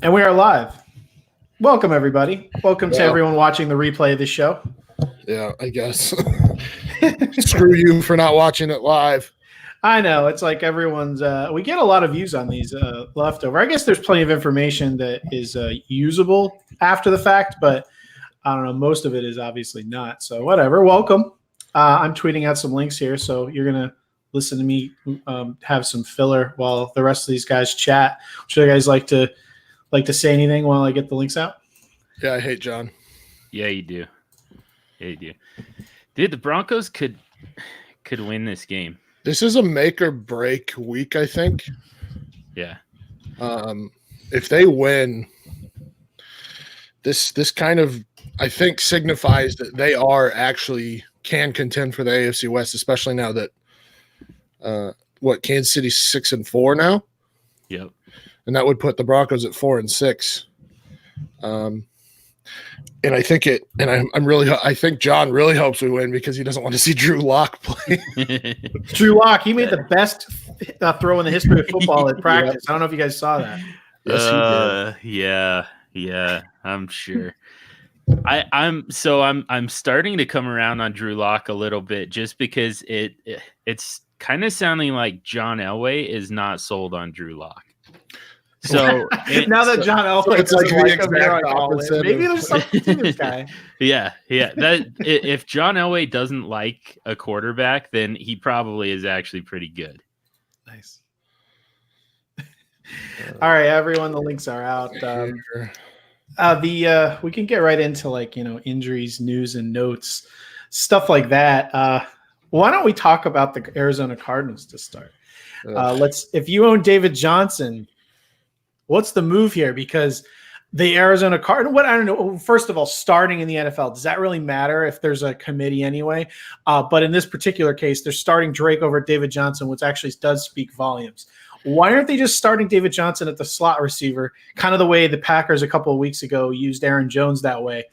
And we are live. Welcome, everybody. Welcome to Yeah. everyone watching the replay of the show. Yeah, I guess. Screw you for not watching it live. I know. It's like everyone's we get a lot of views on these leftover. I guess there's plenty of information that is usable after the fact, but I don't know. Most of it is obviously not. So whatever. Welcome. I'm tweeting out some links here, so you're going to listen to me have some filler while the rest of these guys chat. Should you guys like to say anything while I get the links out? Yeah, I hate John. Yeah, you do. Yeah, you do. Dude, the Broncos could win this game. This is a make or break week, I think. Yeah. If they win, this kind of, I think, signifies that they are actually can contend for the AFC West, especially now that Kansas City's 6-4 now. Yep. And that would put the Broncos at 4-6. And I think I think John really hopes we win because he doesn't want to see Drew Lock play. Drew Lock, he made the best throw in the history of football at practice. I don't know if you guys saw that. Yes, he did. Yeah, I'm sure. I'm starting to come around on Drew Lock a little bit just because it's kind of sounding like John Elway is not sold on Drew Lock. So now that John Elway it's like the him, exact opposite. maybe there's something to this guy. Yeah. That if John Elway doesn't like a quarterback, then he probably is actually pretty good. Nice. All right, everyone, the links are out. We can get right into injuries, news, and notes, stuff like that. Why don't we talk about the Arizona Cardinals to start? If you own David Johnson, what's the move here? Because the Arizona Cardinals, I don't know. First of all, starting in the NFL, does that really matter if there's a committee anyway? But in this particular case, they're starting Drake over David Johnson, which actually does speak volumes. Why aren't they just starting David Johnson at the slot receiver, kind of the way the Packers a couple of weeks ago used Aaron Jones that way?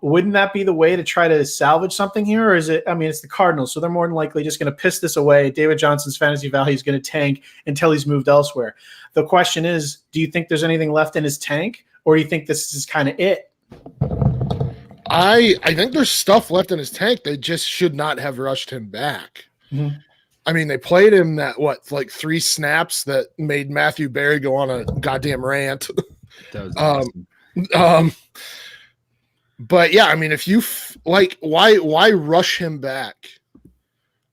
Wouldn't that be the way to try to salvage something here? Or is it, it's the Cardinals, so they're more than likely just going to piss this away. David Johnson's fantasy value is going to tank until he's moved elsewhere. The question is, do you think there's anything left in his tank, or do you think this is kind of it? I think there's stuff left in his tank. They just should not have rushed him back. Mm-hmm. They played him that 3 snaps that made Matthew Berry go on a goddamn rant. That was awesome. But yeah, if you why rush him back?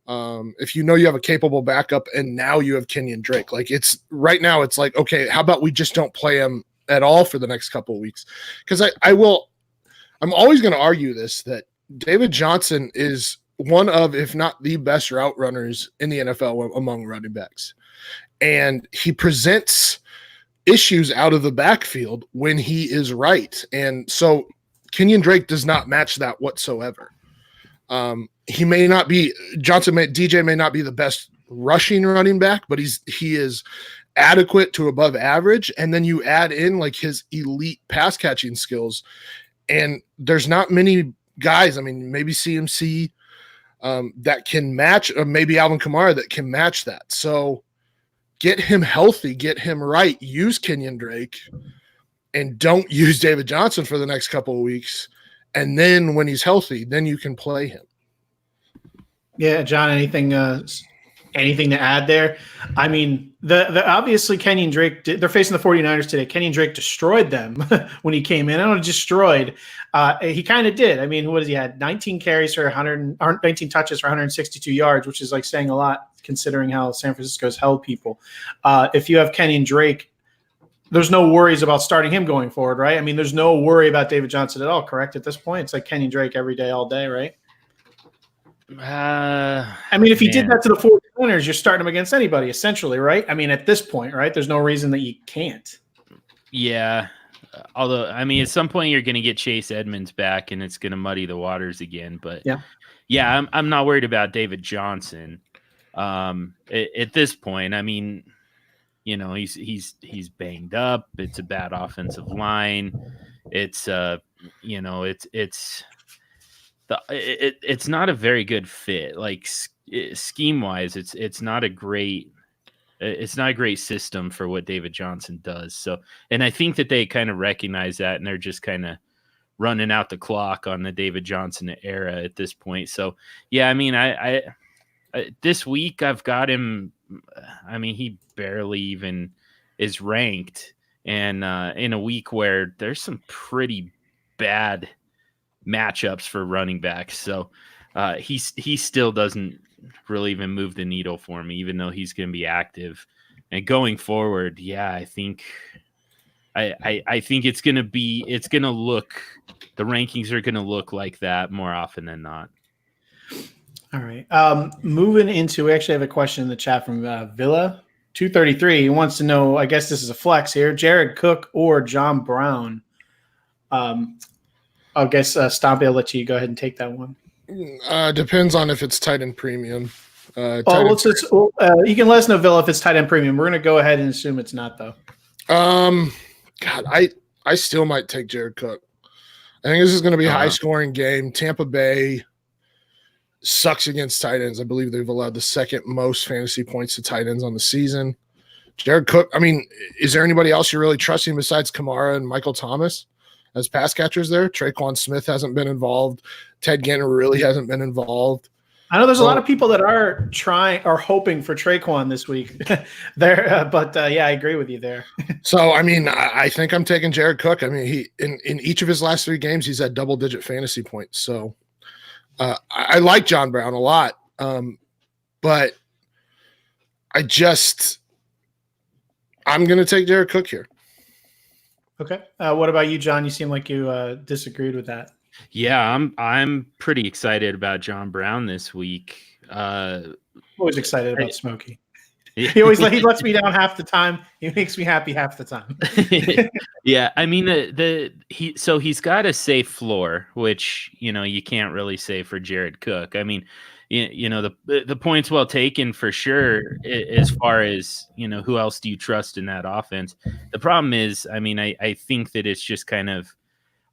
If you know you have a capable backup and now you have Kenyon Drake, it's right now it's like, okay, how about we just don't play him at all for the next couple of weeks? Because I'm always going to argue that David Johnson is one of, if not the best route runners in the NFL among running backs. And he presents issues out of the backfield when he is right. And so Kenyon Drake does not match that whatsoever. He may not be DJ may not be the best rushing running back, but he is adequate to above average. And then you add in his elite pass catching skills. And there's not many guys, maybe CMC, that can match, or maybe Alvin Kamara that can match that. So get him healthy, get him right, use Kenyon Drake, and don't use David Johnson for the next couple of weeks. And then when he's healthy, then you can play him. Yeah, John, anything to add there? The obviously Kenyon Drake, they're facing the 49ers today. Kenyon Drake destroyed them when he came in. I don't know, destroyed. He kind of did. What has he had? 19 carries for 19 touches for 162 yards, which is saying a lot considering how San Francisco's held people. If you have Kenyon Drake, there's no worries about starting him going forward, right? There's no worry about David Johnson at all, correct? At this point, it's like Kenyon Drake every day, all day, right? If he did that to the 49ers, you're starting him against anybody, essentially, right? At this point, right? There's no reason that you can't. Yeah. Although, at some point you're going to get Chase Edmonds back and it's going to muddy the waters again. But yeah, I'm not worried about David Johnson. At this point, he's banged up. It's a bad offensive line. It's not a very good fit. Scheme wise, it's not a great it's not a great system for what David Johnson does. So, and I think that they kind of recognize that, and they're just kind of running out the clock on the David Johnson era at this point. So, yeah, I mean, I this week I've got him. I mean, he barely even is ranked, and in a week where there's some pretty bad matchups for running backs, so he still doesn't really even move the needle for me, even though he's going to be active. And going forward, yeah, I think it's going to look, the rankings are going to look like that more often than not. All right. Moving into, we actually have a question in the chat from Villa 233. He wants to know, I guess this is a flex here, Jared Cook or John Brown. I guess Stompy, I'll let you go ahead and take that one. Depends on if it's tight end premium. You can let us know, Villa, if it's tight end premium. We're going to go ahead and assume it's not, though. God, I still might take Jared Cook. I think this is going to be a high-scoring game. Tampa Bay sucks against tight ends. I believe they've allowed the second most fantasy points to tight ends on the season. Jared Cook, I mean, is there anybody else you're really trusting besides Kamara and Michael Thomas as pass catchers there? Traquan Smith hasn't been involved. Ted Ginn really hasn't been involved. I know there's a lot of people that are hoping for Traquan this week there, but I agree with you there. So, I mean, I think I'm taking Jared Cook. I mean, he in each of his last 3 games, he's had double-digit fantasy points. So, I like John Brown a lot, but I'm going to take Jared Cook here. Okay. What about you, John? You seem like you disagreed with that. Yeah, I'm pretty excited about John Brown this week. Always excited about Smokey. He lets me down half the time. He makes me happy half the time. Yeah, I mean he's got a safe floor, which you can't really say for Jared Cook. I mean, the point's well taken for sure. As far as who else do you trust in that offense? The problem is, I mean, I think that it's just kind of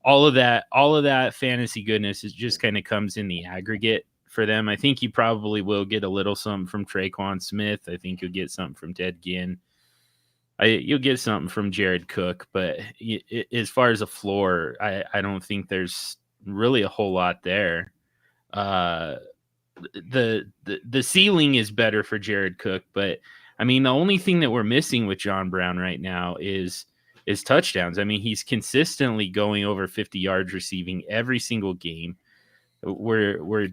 all of that fantasy goodness is just kind of comes in the aggregate for them. I think you probably will get a little something from Traquan Smith. I think you'll get something from Ted Ginn. You'll get something from Jared Cook, but as far as a floor, I don't think there's really a whole lot there. The ceiling is better for Jared Cook, but I mean, the only thing that we're missing with John Brown right now is touchdowns. I mean, he's consistently going over 50 yards receiving every single game. We're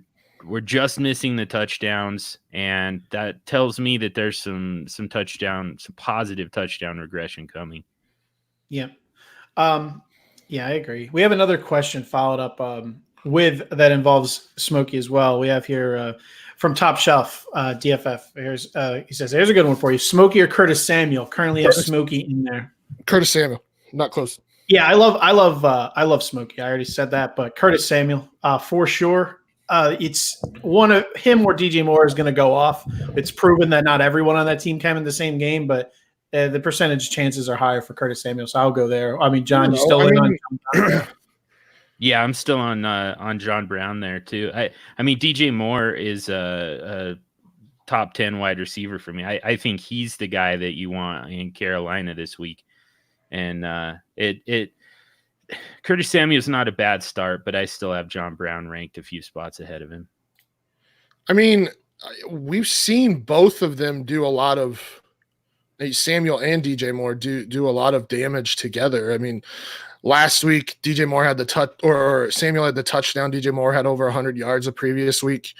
just missing the touchdowns, and that tells me that there's some positive touchdown regression coming. Yeah. Yeah, I agree. We have another question followed up with that involves Smokey as well. We have here from Top Shelf DFF. He says, "Here's a good one for you: Smokey or Curtis Samuel." Currently have Smokey in there. Curtis Samuel, not close. Yeah, I love Smokey. I already said that, but Curtis Samuel for sure. It's one of him or DJ Moore is going to go off. It's proven that not everyone on that team came in the same game, but the percentage chances are higher for Curtis Samuel. So I'll go there. I mean, John, you still in on John Brown? Yeah, I'm still on John Brown there too. I mean, DJ Moore is a top 10 wide receiver for me. I think he's the guy that you want in Carolina this week. And Curtis Samuel's not a bad start, but I still have John Brown ranked a few spots ahead of him. I mean, we've seen both of them do a lot of Samuel and DJ Moore do a lot of damage together. I mean, last week DJ Moore had the touch, or Samuel had the touchdown. DJ Moore had over 100 yards the previous week.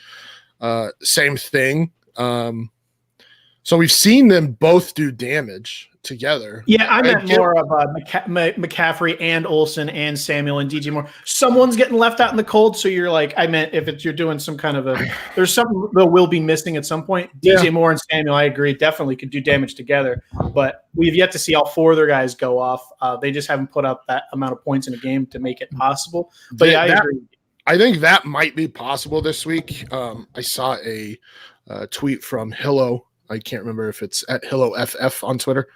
Same thing. So we've seen them both do damage together. Yeah, I meant more of McCaffrey and Olsen and Samuel and DJ Moore. Someone's getting left out in the cold, so you're like, I meant if you're doing some kind of there's something that will be missing at some point. DJ Moore and Samuel, I agree, definitely could do damage together, but we've yet to see all 4 of their guys go off. They just haven't put up that amount of points in a game to make it possible. But I agree. I think that might be possible this week. I saw a tweet from Hillo. I can't remember if it's at HilloFF on Twitter.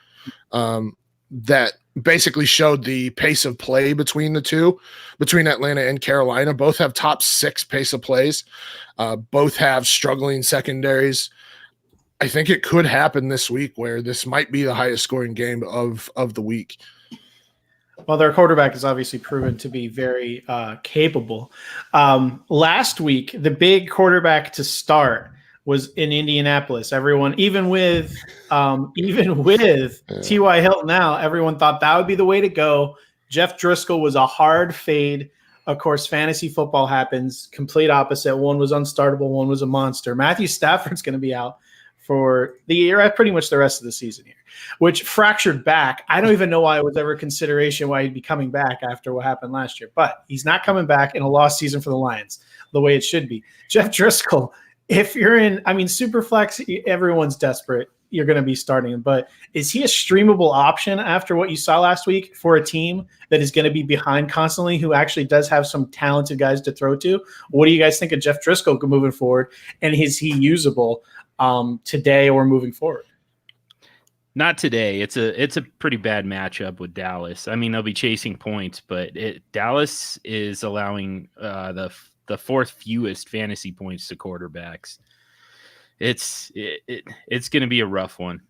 That basically showed the pace of play between the two, between Atlanta and Carolina. Both have top 6 pace of plays. Both have struggling secondaries. I think it could happen this week where this might be the highest scoring game of the week. Well, their quarterback is obviously proven to be very capable. Last week, the big quarterback to start was in Indianapolis. Everyone, even with T.Y. Hilton now, everyone thought that would be the way to go. Jeff Driscoll was a hard fade. Of course, fantasy football happens. Complete opposite. One was unstartable. One was a monster. Matthew Stafford's going to be out for the year, pretty much the rest of the season here, which fractured back. I don't even know why it was ever a consideration why he'd be coming back after what happened last year, but he's not coming back in a lost season for the Lions the way it should be. Jeff Driscoll, if you're in, super flex, everyone's desperate. You're going to be starting him, but is he a streamable option after what you saw last week for a team that is going to be behind constantly, who actually does have some talented guys to throw to? What do you guys think of Jeff Driscoll moving forward? And is he usable today or moving forward? Not today. It's a pretty bad matchup with Dallas. They'll be chasing points, but Dallas is allowing the fourth fewest fantasy points to quarterbacks. It's going to be a rough one.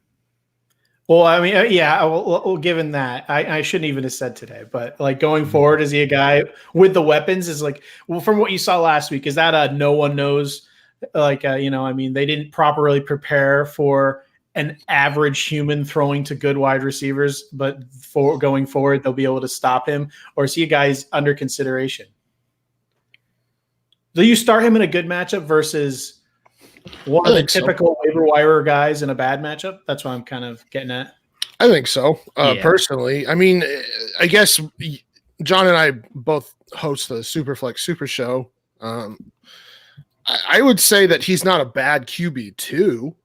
Well, yeah. Well, given that, I shouldn't even have said today, but like going forward, is he a guy with the weapons? Is like, well, from what you saw last week, is that a no one knows? Like, they didn't properly prepare for an average human throwing to good wide receivers, but for going forward, they'll be able to stop him. Or is he a guy who's under consideration? Do you start him in a good matchup versus one of the typical waiver wire guys in a bad matchup? That's what I'm kind of getting at. I think so. Personally, I guess John and I both host the Superflex Super Show. I would say that he's not a bad QB2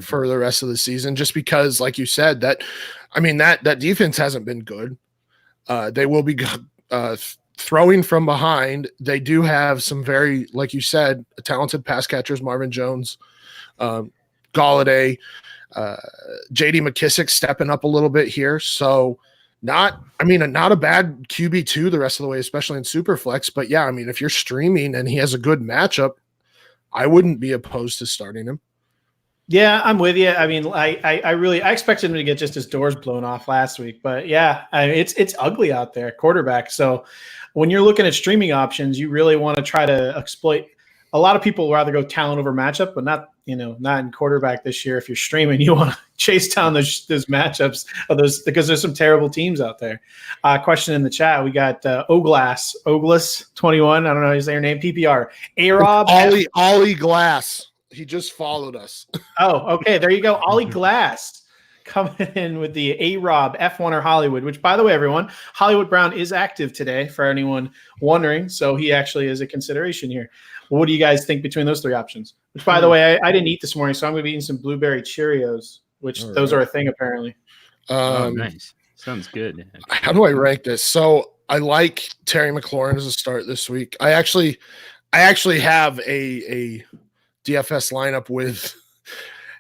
for the rest of the season, just because, like you said, that defense hasn't been good. They will be throwing from behind. They do have some very, like you said, talented pass catchers, Marvin Jones, Galladay, J.D. McKissick stepping up a little bit here. So not a bad QB2 the rest of the way, especially in Superflex. But yeah, if you're streaming and he has a good matchup, I wouldn't be opposed to starting him. Yeah, I'm with you. I expected him to get just his doors blown off last week, but yeah, it's ugly out there, quarterback. So when you're looking at streaming options, you really want to try to exploit. A lot of people rather go talent over matchup, but not in quarterback this year. If you're streaming, you want to chase down those matchups of those, because there's some terrible teams out there. Question in the chat. We got Oglas 21. I don't know. Is that your name? PPR. A-Rob. Ollie Glass. He just followed us. Oh, okay. There you go. Ollie Glass coming in with the A-Rob F1 or Hollywood, which, by the way, everyone, Hollywood Brown is active today for anyone wondering. So he actually is a consideration here. What do you guys think between those three options? Which, by the way, I didn't eat this morning, so I'm going to be eating some blueberry Cheerios, which those are a thing apparently. Nice. Sounds good. How do I rank this? So I like Terry McLaurin as a start this week. I actually have a DFS lineup with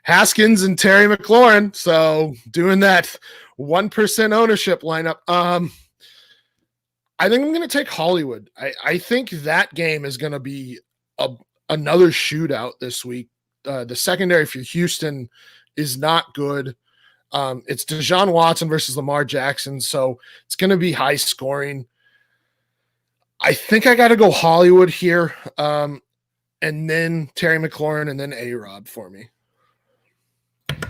Haskins and Terry McLaurin. So doing that 1% ownership lineup. I think I'm going to take Hollywood. I think that game is going to be another shootout this week. The secondary for Houston is not good. It's Deshaun Watson versus Lamar Jackson. So it's going to be high scoring. I think I got to go Hollywood here. And then Terry McLaurin, and then A-Rob for me.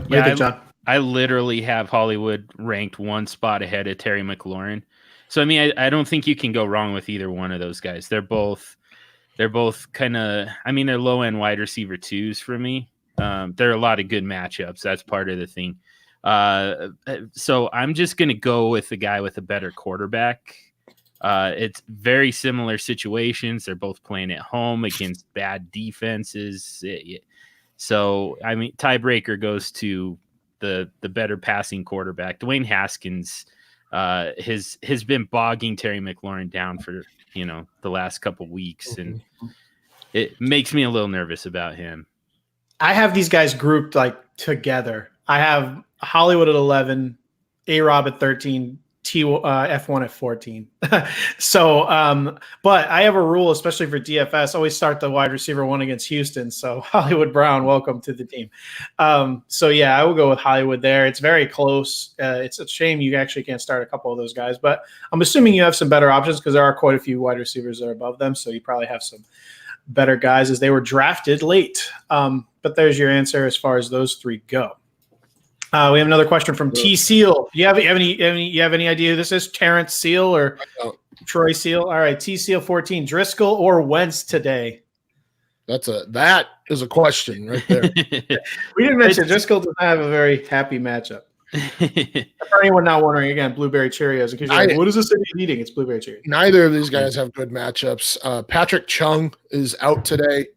Yeah, I literally have Hollywood ranked one spot ahead of Terry McLaurin. So, I don't think you can go wrong with either one of those guys. They're both kind of, they're low-end wide receiver twos for me. There are a lot of good matchups. That's part of the thing. So I'm just going to go with the guy with a better quarterback. It's very similar situations. They're both playing at home against bad defenses. So, tiebreaker goes to the better passing quarterback. Dwayne Haskins has been bogging Terry McLaurin down for, the last couple weeks, and it makes me a little nervous about him. I have these guys grouped together. I have Hollywood at 11, A-Rob at 13, F1 at 14. So, but I have a rule, especially for DFS, always start the wide receiver one against Houston. So Hollywood Brown, welcome to the team. So yeah, I will go with Hollywood there. It's very close. It's a shame you actually can't start a couple of those guys, but I'm assuming you have some better options because there are quite a few wide receivers that are above them. So you probably have some better guys as they were drafted late. But there's your answer as far as those three go. We have another question from T Seal. You have any idea who this is? Terrence Seal or Troy Seal? All right, T Seal 14. Driscoll or Wentz today? That is a question right there. We didn't mention Driscoll does not have a very happy matchup. For anyone not wondering, again, blueberry Cheerios. In case you're like, what is this eating? It's blueberry Cheerios. Neither of these guys have good matchups. Patrick Chung is out today,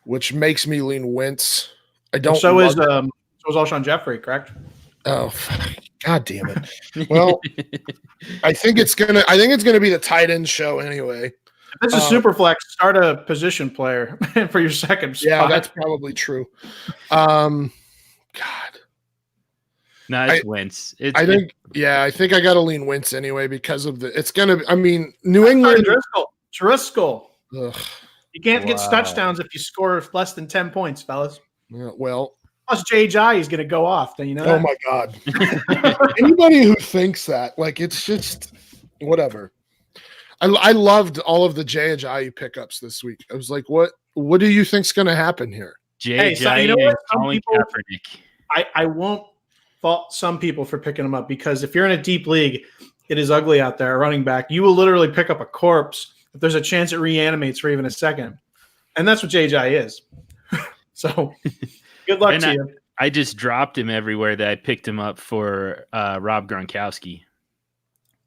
which makes me lean Wentz. I don't. So is Alshon Jeffrey, correct? Oh, God damn it! Well, I think it's gonna be the tight end show anyway. If this is super flex, start a position player for your second spot. Yeah, that's probably true. God. No, it's Wentz. I think I got to lean Wentz anyway because of it's going to – I mean, New England – Driscoll. Ugh. You can't get touchdowns if you score less than 10 points, fellas. Yeah, well – Plus, J.J. is going to go off. Then you know. Oh, my God. Anybody who thinks that, like, it's just whatever. I loved all of the J.J. pickups this week. I was like, what do you think's going to happen here? J.J. You know what? Colin Kaepernick. I won't fault some people for picking them up because if you're in a deep league, it is ugly out there. Running back, you will literally pick up a corpse if there's a chance it reanimates for even a second, and that's what J.J. is. So, good luck to you. I just dropped him everywhere that I picked him up for Rob Gronkowski.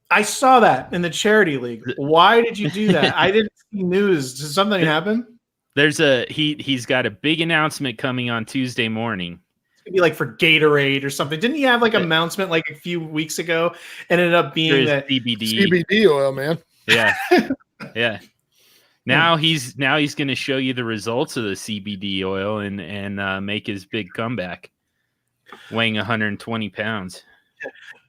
I saw that in the charity league. Why did you do that? I didn't see news. Did something happen? He's got a big announcement coming on Tuesday morning. It's gonna be like for Gatorade or something. Didn't he have like an announcement like a few weeks ago? And ended up being that CBD oil, man. Yeah, yeah. Now he's going to show you the results of the CBD oil and make his big comeback, weighing 120 pounds.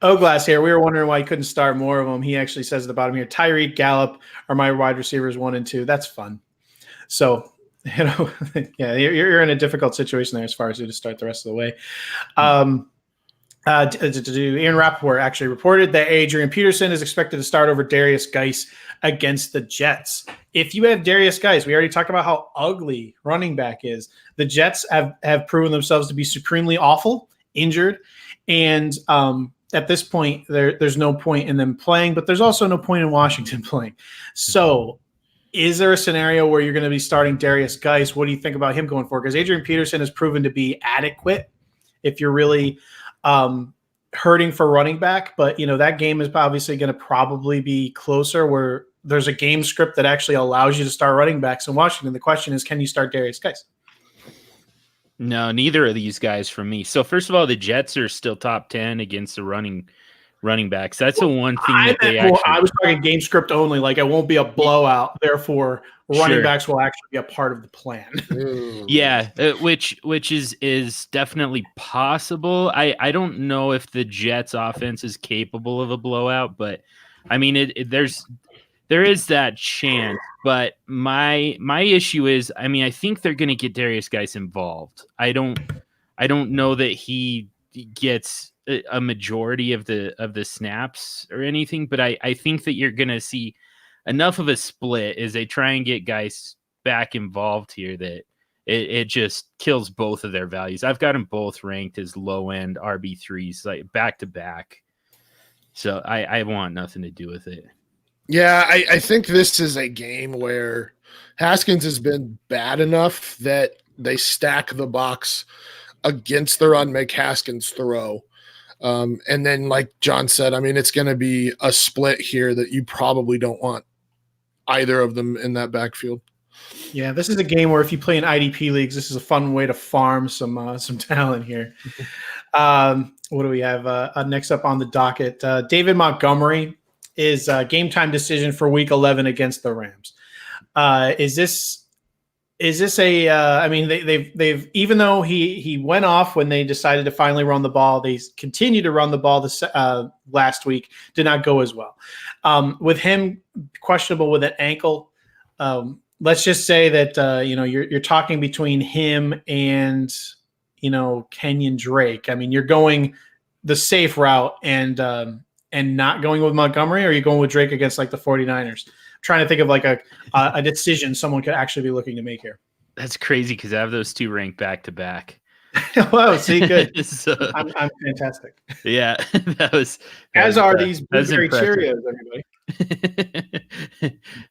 Glass here. We were wondering why he couldn't start more of them. He actually says at the bottom here, Tyreek, Gallup are my wide receivers 1 and 2. That's fun. So, yeah, you're in a difficult situation there as far as who to start the rest of the way. Ian Rappaport actually reported that Adrian Peterson is expected to start over Darius Geis against the Jets. If you have Darius Geis, we already talked about how ugly running back is. The Jets have proven themselves to be supremely awful, injured, and at this point, there's no point in them playing, but there's also no point in Washington playing. So is there a scenario where you're going to be starting Darius Geis? What do you think about him going forward? Because Adrian Peterson has proven to be adequate if you're really hurting for running back. But, that game is obviously going to probably be closer where there's a game script that actually allows you to start running backs in Washington. The question is, can you start Darius Geis? No, neither of these guys for me. So first of all, the Jets are still top 10 against the running backs. That's the one thing I was talking game script only. Like it won't be a blowout. Therefore, running backs will actually be a part of the plan. Yeah, which is definitely possible. I don't know if the Jets offense is capable of a blowout, but I mean there is that chance. But my issue is, I mean, I think they're going to get Darius Geis involved. I don't know that he gets a majority of the snaps or anything, but I think that you're going to see enough of a split as they try and get guys back involved here that it just kills both of their values. I've got them both ranked as low end RB3s, like back to back. So I want nothing to do with it. Yeah, I think this is a game where Haskins has been bad enough that they stack the box against the run, make Haskins throw. And then, like John said, I mean, it's going to be a split here that you probably don't want either of them in that backfield. Yeah, this is a game where if you play in IDP leagues, this is a fun way to farm some talent here. What do we have next up on the docket? David Montgomery is a game time decision for Week 11 against the Rams. Is Is this a? I mean, they've even though he went off when they decided to finally run the ball, they continue to run the ball this last week. Did not go as well. With him questionable with an ankle, let's just say that you're talking between him and Kenyon Drake. I mean, you're going the safe route and not going with Montgomery, or are you going with Drake against like the 49ers? Trying to think of like a decision someone could actually be looking to make here. That's crazy because I have those two ranked back to back. Wow, see, good. So, I'm fantastic. Yeah, that As are these blueberry Cheerios, everybody.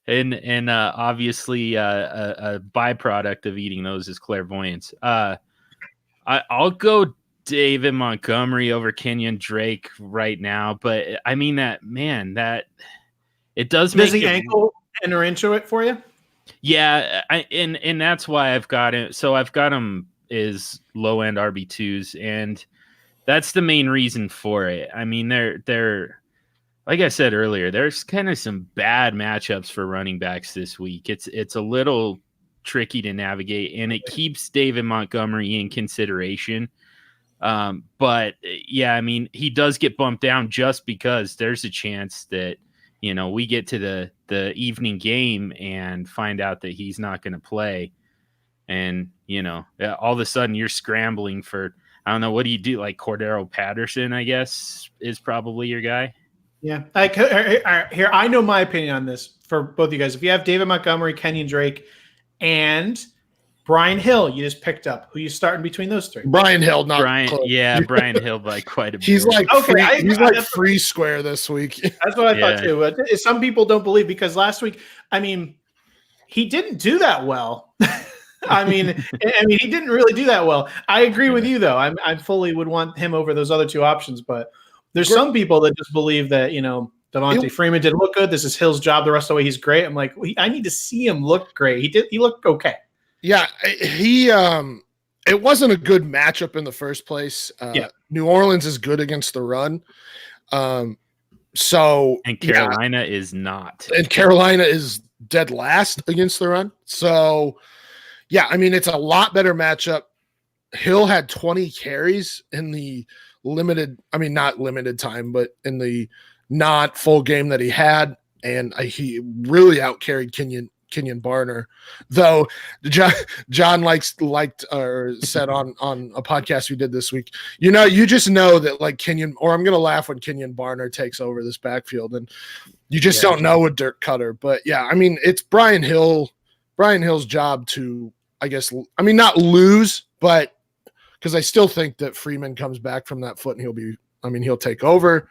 and obviously a byproduct of eating those is clairvoyance. I'll go David Montgomery over Kenyon Drake right now, but I mean that it does make the ankle enter into it for you? Yeah, and that's why I've got it. So I've got him is low end RB2s, and that's the main reason for it. I mean, they're like I said earlier, there's kind of some bad matchups for running backs this week. It's a little tricky to navigate, and it keeps David Montgomery in consideration. But yeah, I mean, he does get bumped down just because there's a chance that we get to the evening game and find out that he's not going to play. And, all of a sudden you're scrambling for, I don't know, what do you do? Like Cordero Patterson, I guess, is probably your guy. Yeah. Here, I know my opinion on this for both of you guys. If you have David Montgomery, Kenyon Drake, and Brian Hill, you just picked up. Who you starting between those three? Brian Hill, not Brian. close. Yeah, Brian Hill by quite a bit. He's like okay, he's like free square this week. That's what I thought too. But some people don't believe because last week, I mean, he didn't do that well. I mean, he didn't really do that well. I agree with you though. I fully would want him over those other two options, but there's some people that just believe that Devontae Freeman didn't look good. This is Hill's job. The rest of the way he's great. I'm like, I need to see him look great. He looked okay. Yeah, it wasn't a good matchup in the first place. New Orleans is good against the run. And Carolina is not. And Carolina is dead last against the run. So, yeah, I mean, it's a lot better matchup. Hill had 20 carries in the not limited time, but in the not full game that he had. And he really outcarried Kenyon Barner, though John liked or said on a podcast we did this week, you just know that like Kenyon, or I'm going to laugh when Kenyon Barner takes over this backfield, and you just don't know with Dirk Cutter. But yeah, I mean, it's Brian Hill's job to, I guess, not lose, but because I still think that Freeman comes back from that foot and he'll take over.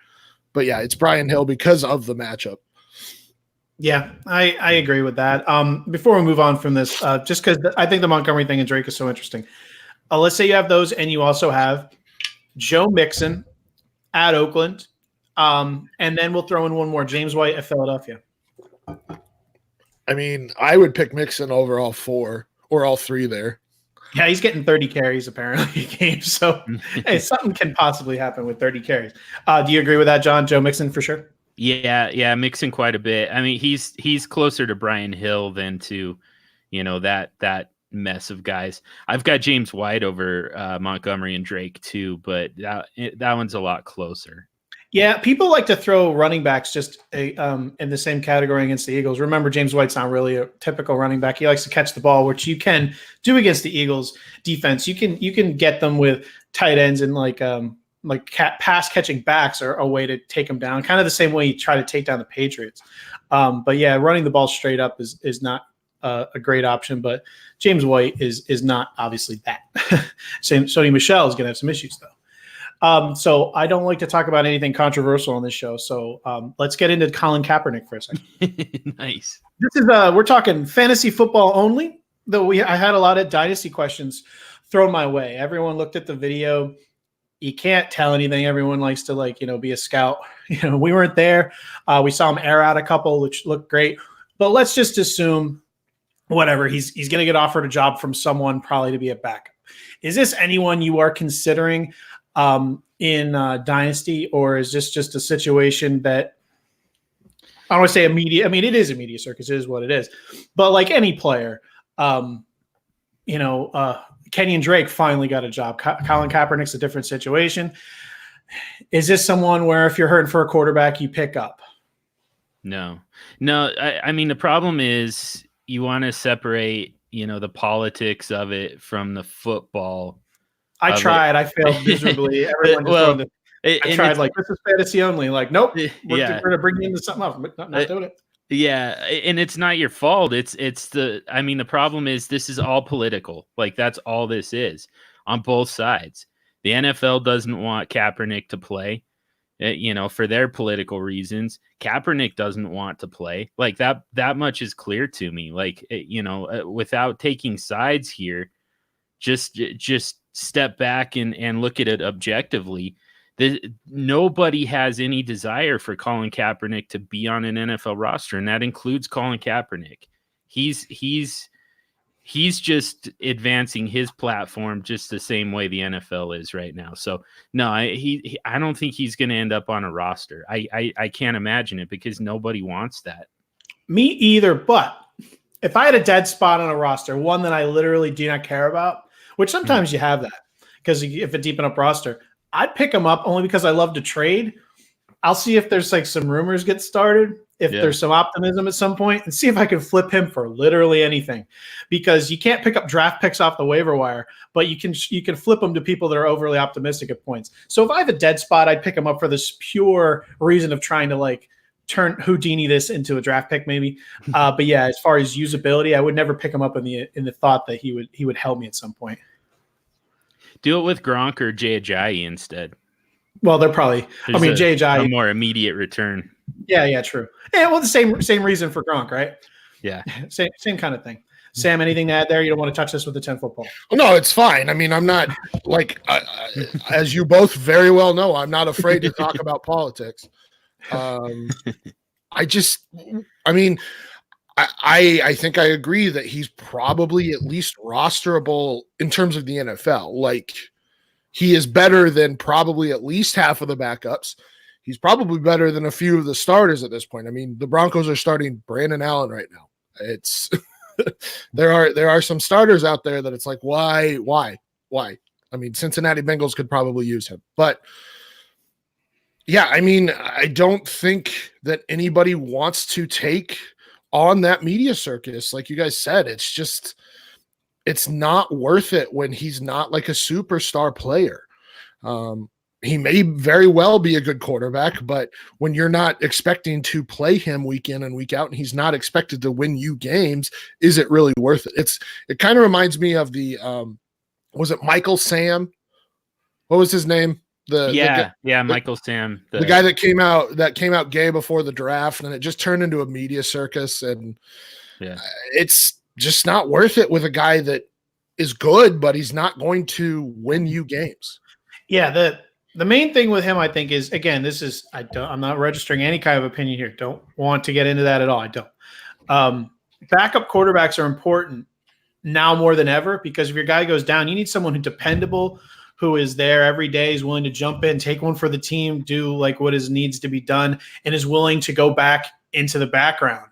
But yeah, it's Brian Hill because of the matchup. Yeah, I agree with that. Before we move on from this, just because I think the Montgomery thing and Drake is so interesting. Let's say you have those and you also have Joe Mixon at Oakland. And then we'll throw in one more, James White at Philadelphia. I mean, I would pick Mixon over all four or all three there. Yeah, he's getting 30 carries apparently a game. So hey, something can possibly happen with 30 carries. Do you agree with that, John? Joe Mixon for sure? Yeah, Mixon quite a bit. I mean, he's closer to Brian Hill than to, that mess of guys. I've got James White over Montgomery and Drake too, but that one's a lot closer. Yeah, people like to throw running backs just in the same category against the Eagles. Remember, James White's not really a typical running back. He likes to catch the ball, which you can do against the Eagles defense. You can get them with tight ends and pass catching backs are a way to take them down, kind of the same way you try to take down the Patriots. But yeah, running the ball straight up is not a great option. But James White is not obviously that. Sony Michel is going to have some issues though. So I don't like to talk about anything controversial on this show. So let's get into Colin Kaepernick for a second. Nice. This is we're talking fantasy football only. Though I had a lot of dynasty questions thrown my way. Everyone looked at the video. You can't tell anything. Everyone likes to be a scout. We weren't there. We saw him air out a couple, which looked great. But let's just assume whatever. He's going to get offered a job from someone probably to be a backup. Is this anyone you are considering in Dynasty, or is this just a situation that I don't want to say it is a media circus, it is what it is. But like any player, Kenyon Drake finally got a job. Colin Kaepernick's a different situation. Is this someone where if you're hurting for a quarterback, you pick up? No. I mean, the problem is you want to separate, the politics of it from the football. I tried. I failed miserably. Everyone just I tried like, this is fantasy only. Like, nope, we're going to bring you into something else. Not doing it. Yeah, and it's not your fault. The problem is this is all political. Like, that's all this is on both sides. The NFL doesn't want Kaepernick to play, for their political reasons. Kaepernick doesn't want to play. Like, that much is clear to me. Like, without taking sides here, just step back and look at it objectively. Nobody has any desire for Colin Kaepernick to be on an NFL roster, and that includes Colin Kaepernick. He's just advancing his platform just the same way the NFL is right now. So no, I don't think he's going to end up on a roster. I can't imagine it because nobody wants that. Me either. But if I had a dead spot on a roster, one that I literally do not care about, which sometimes you have that because if a deep enough roster, I'd pick him up only because I love to trade. I'll see if there's like some rumors get started, if there's some optimism at some point, and see if I can flip him for literally anything. Because you can't pick up draft picks off the waiver wire, but you can flip them to people that are overly optimistic at points. So if I have a dead spot, I'd pick him up for this pure reason of trying to like turn Houdini this into a draft pick maybe. But yeah, as far as usability, I would never pick him up in the thought that he would help me at some point. Do it with Gronk or Jay Ajayi instead. Well, they're probably. Jay Ajayi, a more immediate return. Yeah, true. Yeah, well, the same reason for Gronk, right? Yeah, same kind of thing. Sam, anything to add there? You don't want to touch this with the 10-foot pole? No, it's fine. I mean, I'm not like, as you both very well know, I'm not afraid to talk about politics. I think I agree that he's probably at least rosterable in terms of the NFL. Like, he is better than probably at least half of the backups. He's probably better than a few of the starters at this point. I mean, the Broncos are starting Brandon Allen right now. It's there are some starters out there that it's like, why? I mean, Cincinnati Bengals could probably use him, but yeah, I mean, I don't think that anybody wants to take on that media circus. Like you guys said, it's not worth it when he's not like a superstar player. He may very well be a good quarterback, but when you're not expecting to play him week in and week out, and he's not expected to win you games, is it really worth it? It kind of reminds me of the, was it Michael Sam? What was his name? Michael Sam, the guy that came out gay before the draft, and it just turned into a media circus, and it's just not worth it with a guy that is good, but he's not going to win you games. Yeah, the main thing with him, I think, is, again, I'm not registering any kind of opinion here. Don't want to get into that at all. I don't. Backup quarterbacks are important now more than ever, because if your guy goes down, you need someone who's dependable, who is there every day, is willing to jump in, take one for the team, do like what needs to be done, and is willing to go back into the background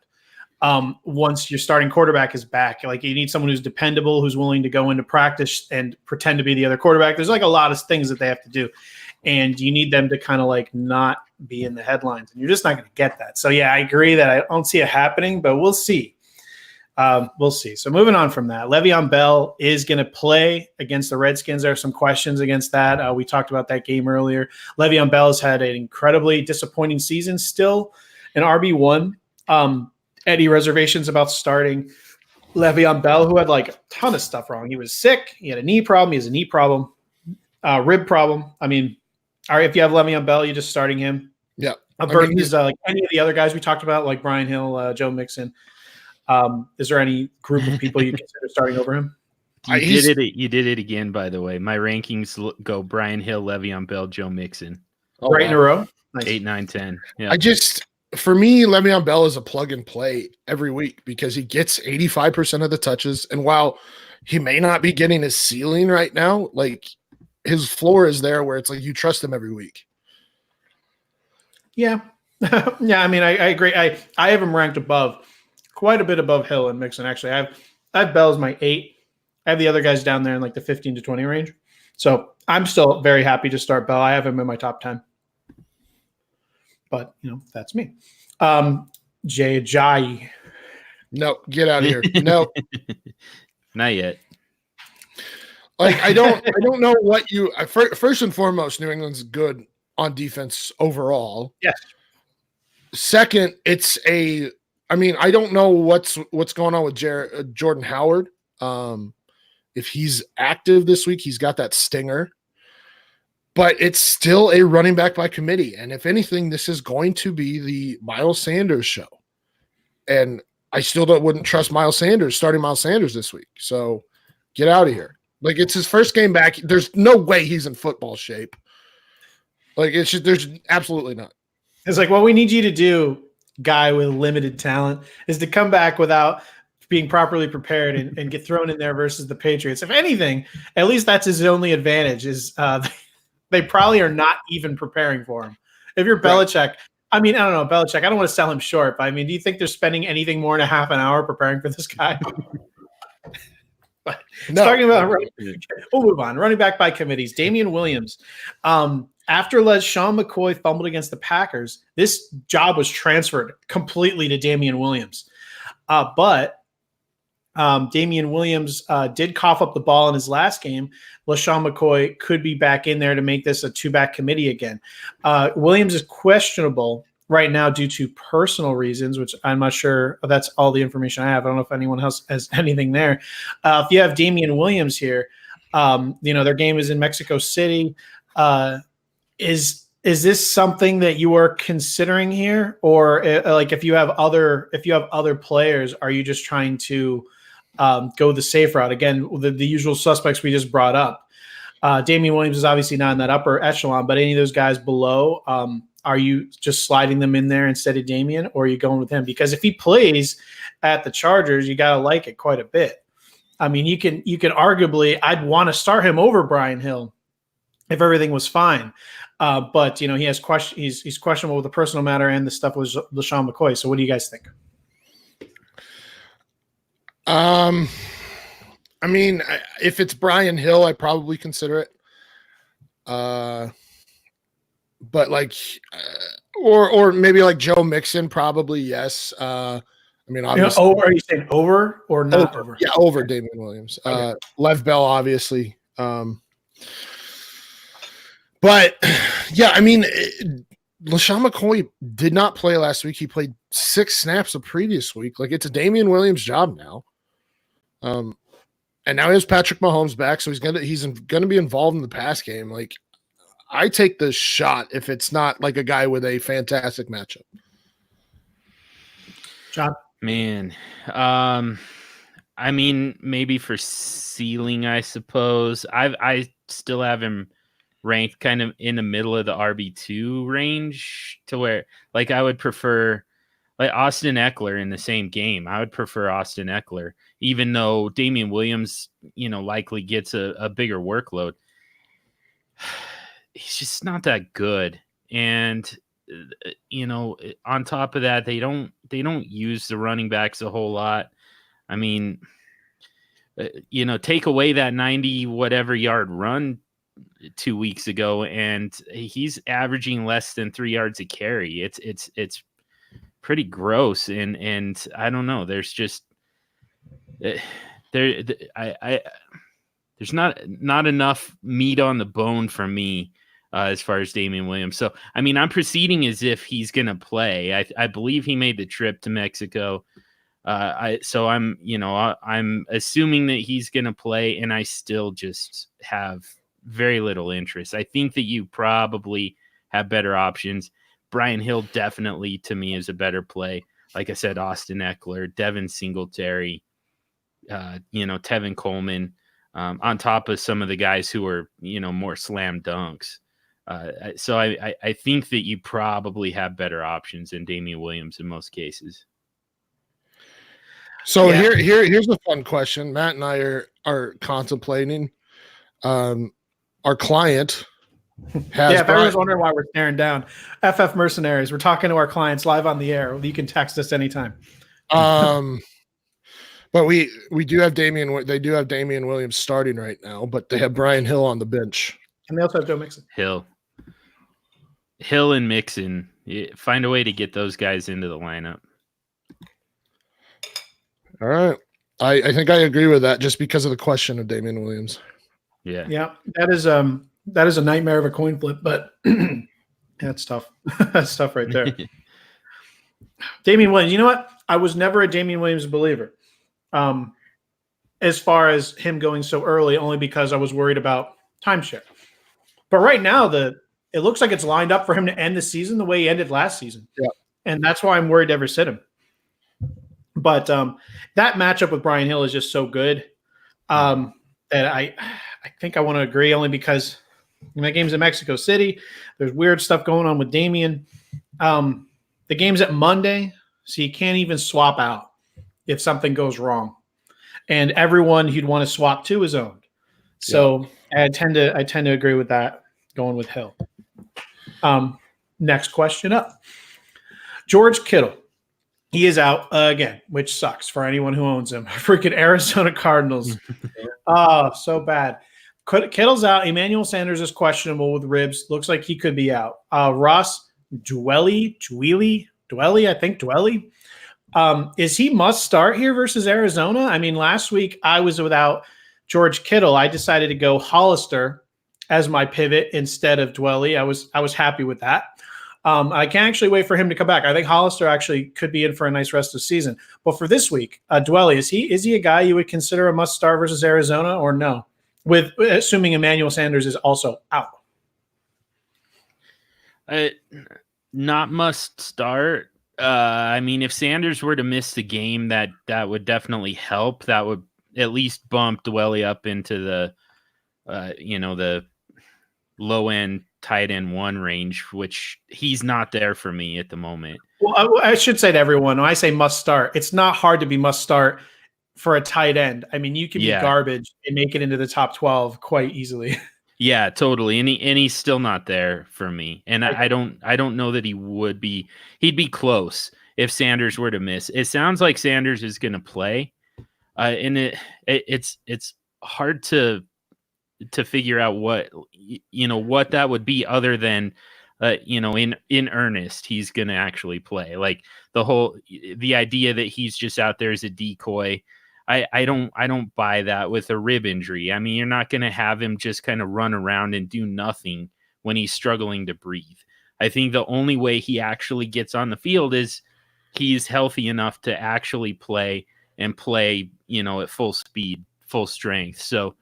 once your starting quarterback is back. Like, you need someone who's dependable, who's willing to go into practice and pretend to be the other quarterback. There's like a lot of things that they have to do, and you need them to kind of like not be in the headlines, and you're just not going to get that. So yeah, I agree that I don't see it happening, but we'll see. We'll see. So moving on from that, Le'Veon Bell is going to play against the Redskins. There are some questions against that. We talked about that game earlier. Le'Veon Bell has had an incredibly disappointing season, still an RB1. Eddie, reservations about starting Le'Veon Bell, who had like a ton of stuff wrong. He was sick. He had a knee problem. He has a knee problem, rib problem. I mean, all right, if you have Le'Veon Bell, you're just starting him. Yeah. Versus like any of the other guys we talked about, like Brian Hill, Joe Mixon. Is there any group of people you consider starting over him? You did it again, by the way. My rankings go Brian Hill, Le'Veon Bell, Joe Mixon. Right in a row? Nice. 8, 9, 10. Yeah. For me, Le'Veon Bell is a plug and play every week because he gets 85% of the touches. And while he may not be getting his ceiling right now, like, his floor is there where it's like you trust him every week. Yeah. Yeah, I mean, I agree. I have him ranked quite a bit above Hill and Mixon, actually. I have Bell as my 8. I have the other guys down there in like the 15 to 20 range. So I'm still very happy to start Bell. I have him in my top 10. But, that's me. Jay Ajayi. No, get out of here. No. Not yet. Like, I don't know what you first and foremost, New England's good on defense overall. Yes. Second, I don't know what's going on with Jordan Howard. If he's active this week, he's got that stinger. But it's still a running back by committee. And if anything, this is going to be the Miles Sanders show. And I still wouldn't trust starting Miles Sanders this week. So get out of here. Like, it's his first game back. There's no way he's in football shape. Like, there's absolutely not. It's like, what we need you to do, guy with limited talent, is to come back without being properly prepared and get thrown in there versus the Patriots. If anything, at least that's his only advantage is they probably are not even preparing for him. If you're Belichick, I don't know, Belichick, I don't want to sell him short, but do you think they're spending anything more than a half an hour preparing for this guy? But no. Talking about we'll move on. Running back by committees. Damian Williams. After LeSean McCoy fumbled against the Packers, this job was transferred completely to Damian Williams. But Damian Williams did cough up the ball in his last game. LeSean McCoy could be back in there to make this a two-back committee again. Williams is questionable right now due to personal reasons, which I'm not sure. That's all the information I have. I don't know if anyone else has anything there. If you have Damian Williams here, their game is in Mexico City. Is this something that you are considering here, or like if you have other players, are you just trying to go the safe route? Again, the usual suspects we just brought up. Damian Williams is obviously not in that upper echelon, but any of those guys below, are you just sliding them in there instead of Damian, or are you going with him? Because if he plays at the Chargers, you got to like it quite a bit. You can arguably, I'd want to start him over Brian Hill if everything was fine. But he has he's questionable with the personal matter and the stuff with LeSean McCoy. So what do you guys think? If it's Brian Hill, I probably consider it. But or maybe like Joe Mixon, probably yes. Obviously, are you saying over or not over? Yeah, over Damian Williams. Okay. Lev Bell, obviously. But yeah, LeSean McCoy did not play last week. He played 6 snaps the previous week. Like, it's a Damian Williams job now. And now he has Patrick Mahomes back, so he's gonna be involved in the pass game. Like, I take the shot if it's not like a guy with a fantastic matchup. John? Man, maybe for ceiling, I suppose. I still have him ranked kind of in the middle of the RB2 range, to where, like, I would prefer like Austin Eckler in the same game. I would prefer Austin Eckler, even though Damian Williams, likely gets a bigger workload. He's just not that good. And, on top of that, they don't use the running backs a whole lot. Take away that 90 whatever yard run 2 weeks ago, and he's averaging less than 3 yards a carry. It's pretty gross. And I don't know. There's just there's not enough meat on the bone for me as far as Damian Williams. So, I'm proceeding as if he's going to play. I believe he made the trip to Mexico. I'm assuming that he's going to play, and I still just have very little interest. I think that you probably have better options. Brian Hill definitely, to me, is a better play. Like I said, Austin Eckler, Devin Singletary, Tevin Coleman, on top of some of the guys who are, more slam dunks. So I think that you probably have better options than Damian Williams in most cases. So here's a fun question. Matt and I are contemplating. Our client has. If everyone's wondering why we're staring down, FF Mercenaries, we're talking to our clients live on the air. You can text us anytime. But we do have Damian. They do have Damian Williams starting right now, but they have Brian Hill on the bench. And they also have Joe Mixon. Hill and Mixon. Find a way to get those guys into the lineup. All right. I think I agree with that just because of the question of Damian Williams. Yeah. That is a nightmare of a coin flip, but that's tough. That's tough right there. Damian Williams. You know what? I was never a Damian Williams believer. As far as him going so early, only because I was worried about timeshare. But right now, it looks like it's lined up for him to end the season the way he ended last season. Yeah. And that's why I'm worried to ever sit him. But that matchup with Brian Hill is just so good that I think I want to agree, only because that game's in Mexico City. There's weird stuff going on with Damian. The game's at Monday, so you can't even swap out if something goes wrong. And everyone you'd want to swap to is owned. So I tend to agree with that, going with Hill. Next question up. George Kittle. He is out again, which sucks for anyone who owns him. Freaking Arizona Cardinals. Oh, so bad. Kittle's out. Emmanuel Sanders is questionable with ribs. Looks like he could be out. Ross Dwelly, I think Dwelly. Is he must start here versus Arizona? I mean, last week I was without George Kittle. I decided to go Hollister as my pivot instead of Dwelly. I was happy with that. I can't actually wait for him to come back. I think Hollister actually could be in for a nice rest of the season. But for this week, Dwelly, is he a guy you would consider a must start versus Arizona or no? With assuming Emmanuel Sanders is also out. Not must start. I mean, if Sanders were to miss the game, that would definitely help. That would at least bump Dwelly up into the, the low end tight end 1 range, which he's not there for me at the moment. Well, I should say to everyone, when I say must start, it's not hard to be must start for a tight end. I mean, you can be garbage and make it into the top 12 quite easily. Yeah, totally. And he's still not there for me. And I don't know that he would be. He'd be close if Sanders were to miss. It sounds like Sanders is going to play. And it's hard to figure out what that would be other than in earnest he's going to actually play. Like the idea that he's just out there as a decoy. I don't buy that with a rib injury. I mean, you're not going to have him just kind of run around and do nothing when he's struggling to breathe. I think the only way he actually gets on the field is he's healthy enough to actually play at full speed, full strength. So,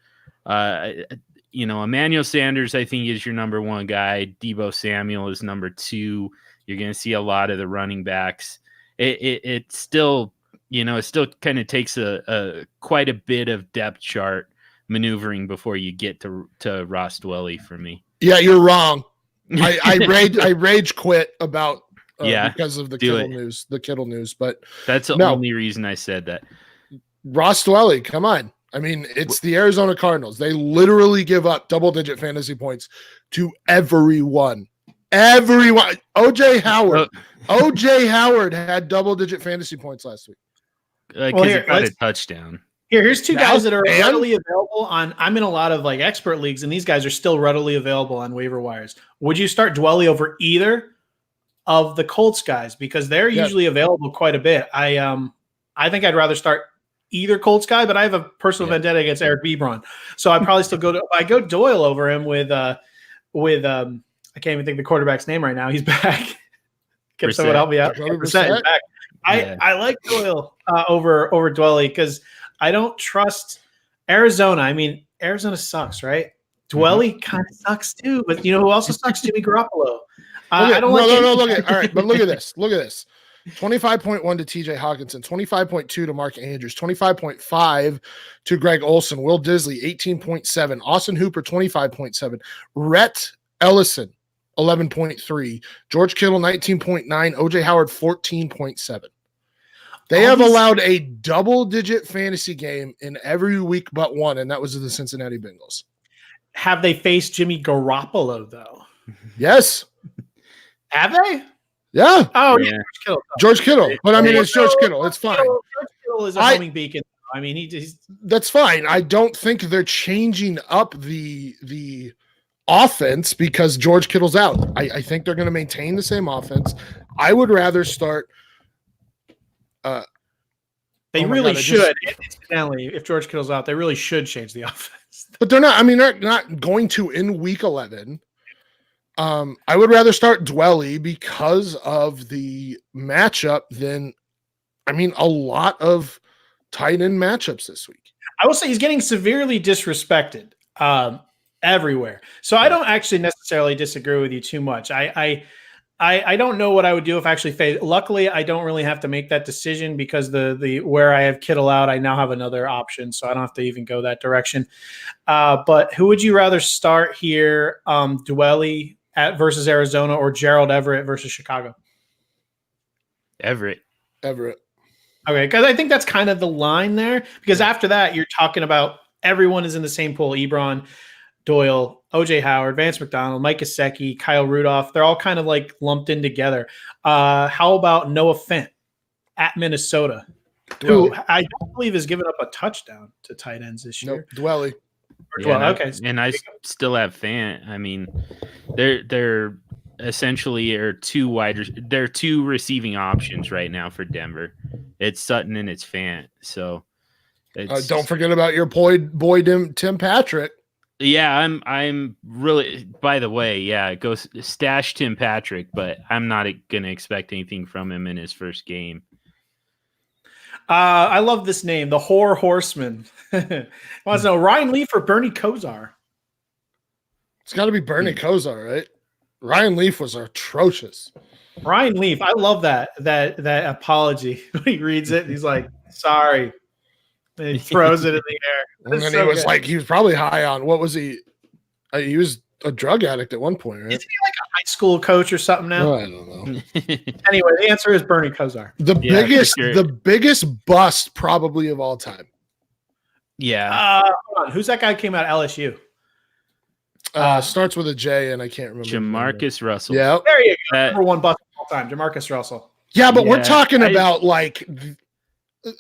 Emmanuel Sanders, I think, is your number 1 guy. Deebo Samuel is number 2. You're going to see a lot of the running backs. It still kind of takes a quite a bit of depth chart maneuvering before you get to Ross Dwelly for me. Yeah, you're wrong. I rage quit about because of the Kittle news. But that's the only reason I said that. Ross Dwelly, come on. I mean, it's the Arizona Cardinals. They literally give up double-digit fantasy points to everyone. Everyone. OJ Howard had double-digit fantasy points last week. Because he got a touchdown. Here's 2 guys that are readily available on. I'm in a lot of expert leagues, and these guys are still readily available on waiver wires. Would you start Dwelly over either of the Colts guys? Because they're usually available quite a bit. I think I'd rather start either Colts guy, but I have a personal vendetta against Eric Ebron, so I probably still go Doyle over him with I can't even think of the quarterback's name right now. He's back. Can someone help me out? Brissett is back. I like Doyle over Dwelly because I don't trust Arizona. I mean, Arizona sucks, right? Dwelly kind of sucks too, but you know who also sucks? Jimmy Garoppolo. Look at this. 25.1 to TJ Hawkinson, 25.2 to Mark Andrews, 25.5 to Greg Olson, Will Disley, 18.7, Austin Hooper, 25.7, Rhett Ellison, 11.3, George Kittle, 19.9, OJ Howard, 14.7. They have allowed a double-digit fantasy game in every week but one, and that was the Cincinnati Bengals. Have they faced Jimmy Garoppolo, though? Yes. Have they? Yeah. Oh, yeah. George Kittle. But I mean, it's George Kittle. It's fine. George Kittle is a homing beacon. I mean, he's that's fine. I don't think they're changing up the offense because George Kittle's out. I think they're going to maintain the same offense. I would rather start. they really should. Incidentally, if George Kittle's out, they really should change the offense. But they're not. I mean, they're not going to in Week 11. I would rather start Dwelly because of the matchup than, I mean, a lot of tight end matchups this week. I will say he's getting severely disrespected everywhere. So I don't actually necessarily disagree with you too much. I don't know what I would do if I actually faced. Luckily, I don't really have to make that decision because the where I have Kittle out, I now have another option, so I don't have to even go that direction. But who would you rather start here, Dwelly versus Arizona or Gerald Everett versus Chicago? Everett. Okay, because I think that's kind of the line there. Because after that, you're talking about everyone is in the same pool: Ebron, Doyle, OJ Howard, Vance McDonald, Mike Gesicki, Kyle Rudolph. They're all kind of like lumped in together. How about Noah Fent at Minnesota, who I don't believe has given up a touchdown to tight ends this year? Nope, Dwelly. Yeah, Okay. And I still have Fant. I mean, they're essentially they're two receiving options right now for Denver. It's Sutton and it's Fant. So don't forget about your boy Tim Patrick. Yeah, I'm really. By the way, yeah, go stash Tim Patrick, but I'm not gonna expect anything from him in his first game. I love this name, the Horseman. Wants to know Ryan Leaf or Bernie Kosar? It's got to be Bernie Kosar, right? Ryan Leaf was atrocious. Ryan Leaf, I love that apology. He reads it, and he's like, "Sorry," and he throws it in the air. And then he was like, he was probably high on what was he? He was a drug addict at one point, right? Isn't he like a high school coach or something now? I don't know. Anyway, the answer is Bernie Kosar. The biggest bust probably of all time. Yeah. Hold on. Who's that guy who came out of LSU? Starts with a J, and I can't remember. Jamarcus Russell. Yeah, there you go. Number one bust of all time, Jamarcus Russell. Yeah, but we're talking about like.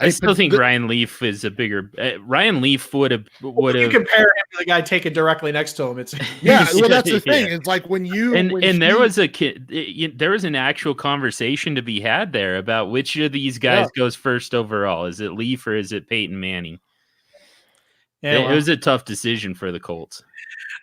I still think Ryan Leaf is a bigger. Ryan Leaf would have. You compare him to the guy taken directly next to him. It's well, that's the thing. It's like when there was a kid. There was an actual conversation to be had there about which of these guys goes first overall. Is it Leaf or is it Peyton Manning? Yeah, it was a tough decision for the Colts.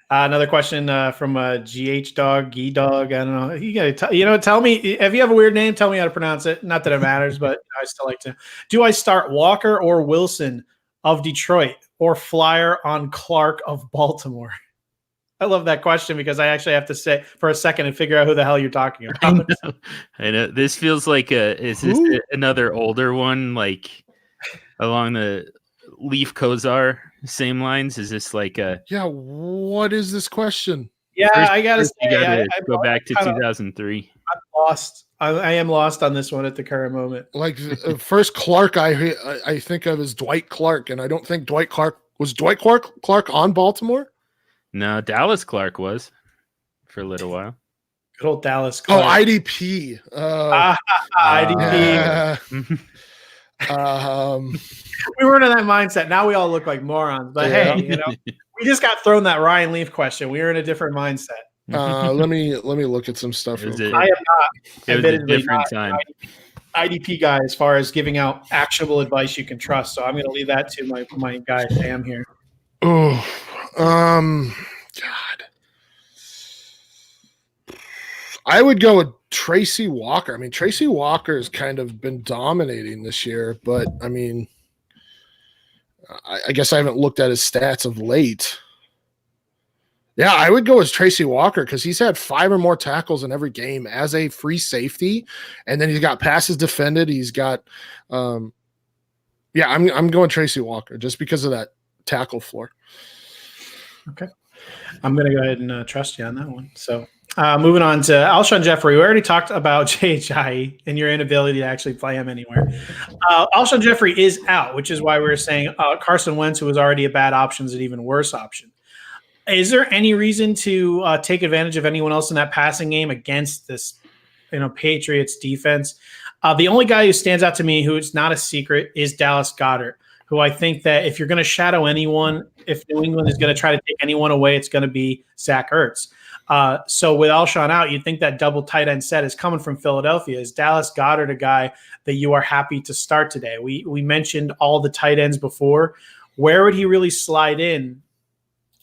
Another question from GH Dog, G Dog. I don't know. You gotta tell me if you have a weird name. Tell me how to pronounce it. Not that it matters, but I still like to. Do I start Walker or Wilson of Detroit or Flyer on Clark of Baltimore? I love that question because I actually have to sit for a second and figure out who the hell you're talking about. I know. This feels like is this another older one, like along the Leaf Kosar same lines? Is this like what is this question? Yeah, I gotta say, I go back to 2003. I'm lost. I am lost on this one at the current moment. Like first Clark I think of is Dwight Clark, and I don't think Dwight Clark on Baltimore. No, Dallas Clark was for a little while. Good old Dallas Clark. Oh, IDP. IDP. We weren't in that mindset. Now we all look like morons. But hey, we just got thrown that Ryan Leaf question. We were in a different mindset. Let me look at some stuff. I am not. It was a different time. IDP guy as far as giving out actionable advice you can trust. So I'm going to leave that to my guy Sam here. Oh, God. I would go with Tracy Walker. I mean, Tracy Walker has kind of been dominating this year, but I mean, I guess I haven't looked at his stats of late. Yeah, I would go with Tracy Walker because he's had 5 or more tackles in every game as a free safety, and then he's got passes defended. He's got, I'm going Tracy Walker just because of that tackle floor. Okay, I'm going to go ahead and trust you on that one. So. Moving on to Alshon Jeffrey. We already talked about JHI and your inability to actually play him anywhere. Alshon Jeffrey is out, which is why we were saying Carson Wentz, who was already a bad option, is an even worse option. Is there any reason to take advantage of anyone else in that passing game against this, Patriots defense? The only guy who stands out to me, who is not a secret, is Dallas Goedert, who I think that if you're going to shadow anyone, if New England is going to try to take anyone away, it's going to be Zach Ertz. So with Alshon out, you'd think that double tight end set is coming from Philadelphia. Is Dallas Goedert a guy that you are happy to start today? We mentioned all the tight ends before. Where would he really slide in?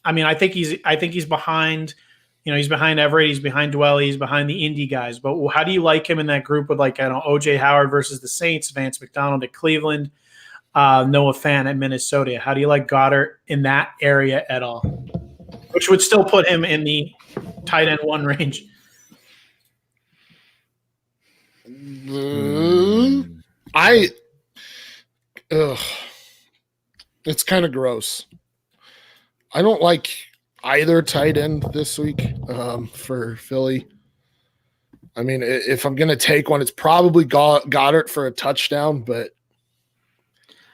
I mean, I think he's behind. He's behind Everett, he's behind Dwelly, he's behind the Indy guys. But how do you like him in that group with OJ Howard versus the Saints, Vance McDonald at Cleveland, Noah Fant at Minnesota? How do you like Goddard in that area at all? Which would still put him in the tight end 1 range. It's kind of gross. I don't like either tight end this week for Philly. I mean, if I'm going to take one, it's probably Goddard for a touchdown, but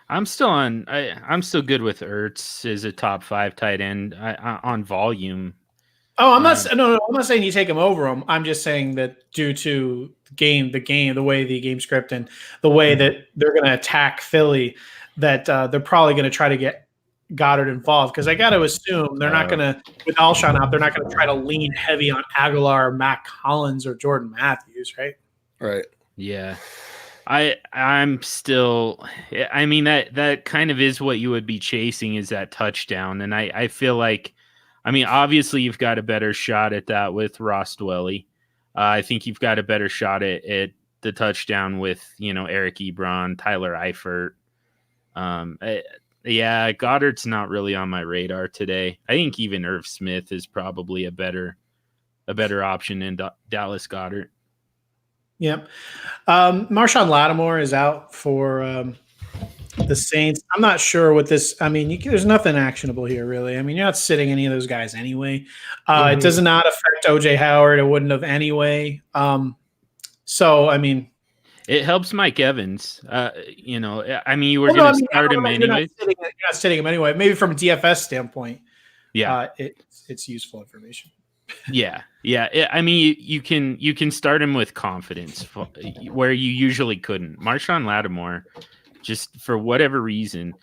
I'm still good with Ertz as a top 5 tight end on volume. Oh, I'm not. No, I'm not saying you take him over him. I'm just saying that due to the way the game script and the way that they're going to attack Philly, that they're probably going to try to get Goddard involved, because I got to assume they're not going to, with Alshon out, they're not going to try to lean heavy on Aguilar, Mac Hollins, or Jordan Matthews, right? Right. Yeah. I'm still. I mean, that kind of is what you would be chasing, is that touchdown, and I feel like, I mean, obviously you've got a better shot at that with Ross Dwelly. I think you've got a better shot at the touchdown with Eric Ebron, Tyler Eifert. Yeah, Goddard's not really on my radar today. I think even Irv Smith is probably a better option than Dallas Goedert. Yep. Marshawn Lattimore is out for the Saints. I'm not sure what this. I mean, there's nothing actionable here, really. I mean, you're not sitting any of those guys anyway. It does not affect OJ Howard. It wouldn't have anyway. So, I mean, it helps Mike Evans. I mean, you were going to start him anyway. You're not sitting him anyway. Maybe from a DFS standpoint, yeah, it's useful information. Yeah. I mean, you can start him with confidence where you usually couldn't. Marshawn Lattimore, just for whatever reason,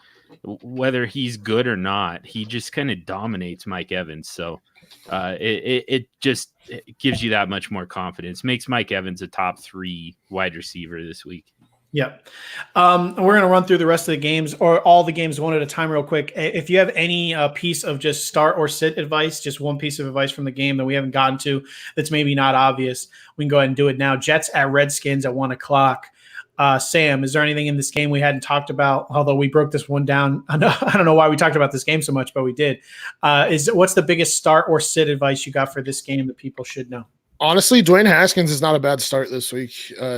whether he's good or not, he just kind of dominates Mike Evans. So it just gives you that much more confidence. Makes Mike Evans a top 3 wide receiver this week. Yep. We're going to run through the rest of the games, or all the games one at a time real quick. If you have any piece of just start or sit advice, just one piece of advice from the game that we haven't gotten to that's maybe not obvious, we can go ahead and do it now. Jets at Redskins at 1:00. Sam, is there anything in this game we hadn't talked about? Although we broke this one down. I don't know why we talked about this game so much, but we did. What's the biggest start or sit advice you got for this game that people should know? Honestly, Dwayne Haskins is not a bad start this week.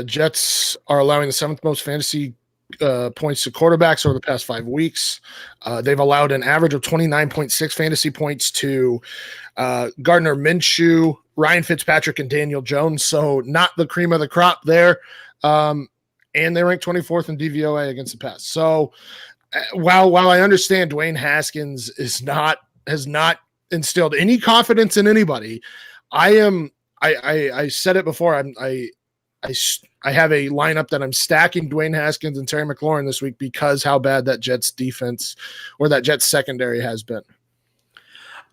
Jets are allowing the 7th most fantasy points to quarterbacks over the past 5 weeks. They've allowed an average of 29.6 fantasy points to Gardner Minshew, Ryan Fitzpatrick, and Daniel Jones. So not the cream of the crop there. And they rank 24th in DVOA against the pass. So while I understand Dwayne Haskins has not instilled any confidence in anybody, I said it before. I have a lineup that I'm stacking Dwayne Haskins and Terry McLaurin this week because how bad that Jets defense or that Jets secondary has been.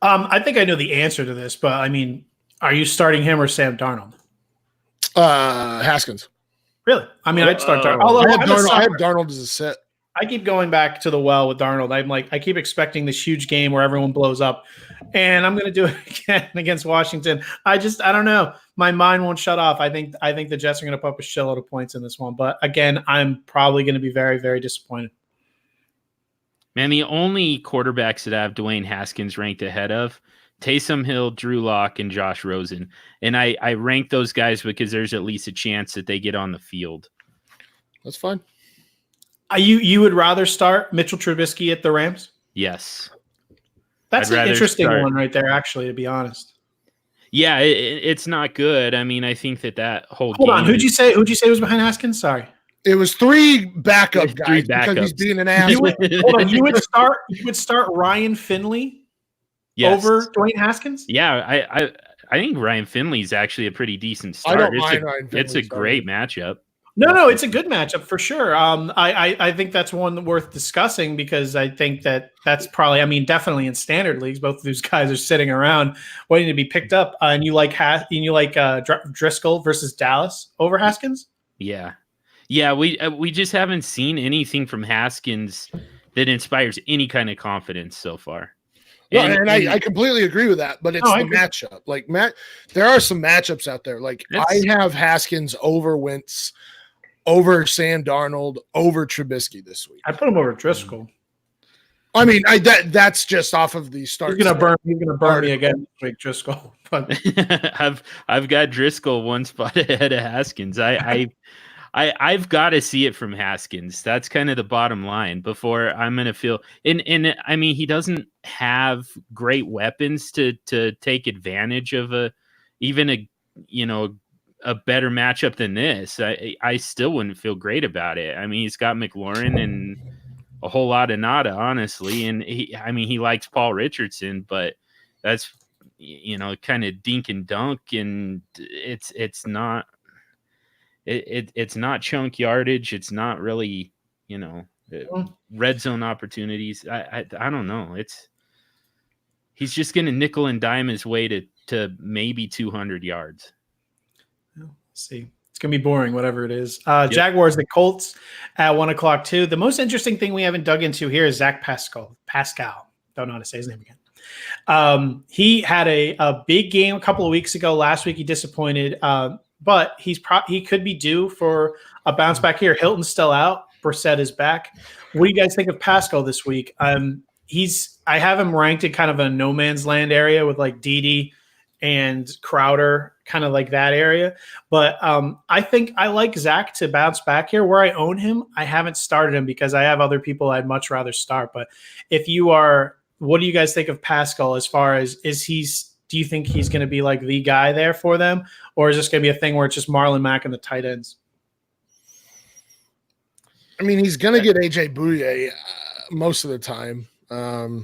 I think I know the answer to this, but I mean, are you starting him or Sam Darnold? Haskins. Really? I mean, I'd start Darnold. I have Darnold as a set. I keep going back to the well with Darnold. I keep expecting this huge game where everyone blows up, and I'm going to do it again against Washington. I don't know. My mind won't shut off. I think the Jets are going to put up a shitload of points in this one, but again, I'm probably going to be very, very disappointed. Man, the only quarterbacks that I have Dwayne Haskins ranked ahead of, Taysom Hill, Drew Lock, and Josh Rosen, and I rank those guys because there's at least a chance that they get on the field. That's fine. You would rather start Mitchell Trubisky at the Rams? Yes. That's an interesting one right there, actually, to be honest. Yeah, it's not good. I mean, I think that whole Hold on, who'd you say was behind Haskins? Sorry. It was 3 backup guys 3 backups. because he's being an ass. You would start Ryan Finley over Dwayne Haskins? Yeah, I think Ryan Finley's actually a pretty decent start. I don't mind Ryan Finley. It's a great matchup. No, it's a good matchup for sure. I think that's one worth discussing because I think that's probably, I mean, definitely in standard leagues, both of these guys are sitting around waiting to be picked up. And you like Driscoll versus Dallas over Haskins? Yeah, yeah. We just haven't seen anything from Haskins that inspires any kind of confidence so far. And I completely agree with that, but it's the matchup. Like there are some matchups out there. Like I have Haskins over Wentz, over Sam Darnold, over Trubisky this week. I put him over Driscoll. I mean, that's just off of the start. He's gonna burn me again this week, Driscoll. But I've got Driscoll one spot ahead of Haskins. I've got to see it from Haskins. That's kind of the bottom line before I'm going to feel. And I mean, he doesn't have great weapons to take advantage of a better matchup than this. I still wouldn't feel great about it. I mean, he's got McLaurin and a whole lot of nada, honestly. And he likes Paul Richardson, but that's kind of dink and dunk, and it's not. It's not chunk yardage. It's not really, red zone opportunities. I don't know. He's just going to nickel and dime his way to maybe 200 yards. Let's see. It's going to be boring, whatever it is. Jaguars, the Colts at 1:00 too. The most interesting thing we haven't dug into here is Zach Pascal. Don't know how to say his name again. He had a big game a couple of weeks ago. Last week he disappointed. But he could be due for a bounce back here. Hilton's still out. Brissett is back. What do you guys think of Pascal this week? I have him ranked in kind of a no man's land area with like Dede and Crowder, kind of like that area. But I think I like Zach to bounce back here. Where I own him, I haven't started him because I have other people I'd much rather start. But what do you guys think of Pascal as far as do you think he's going to be like the guy there for them? Or is this going to be a thing where it's just Marlon Mack and the tight ends? I mean, he's going to get AJ Bouye most of the time. I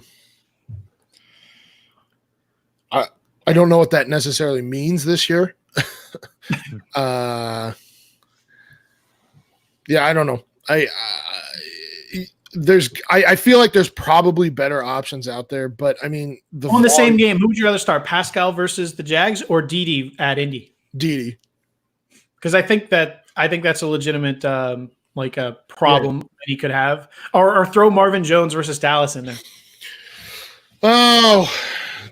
don't know what that necessarily means this year. Yeah, I don't know. I feel like there's probably better options out there, but I mean, the same game, who would you rather start, Pascal versus the Jags or Dede at Indy? Dede, because I think that's a legitimate like a problem that he could have, or throw Marvin Jones versus Dallas in there. Oh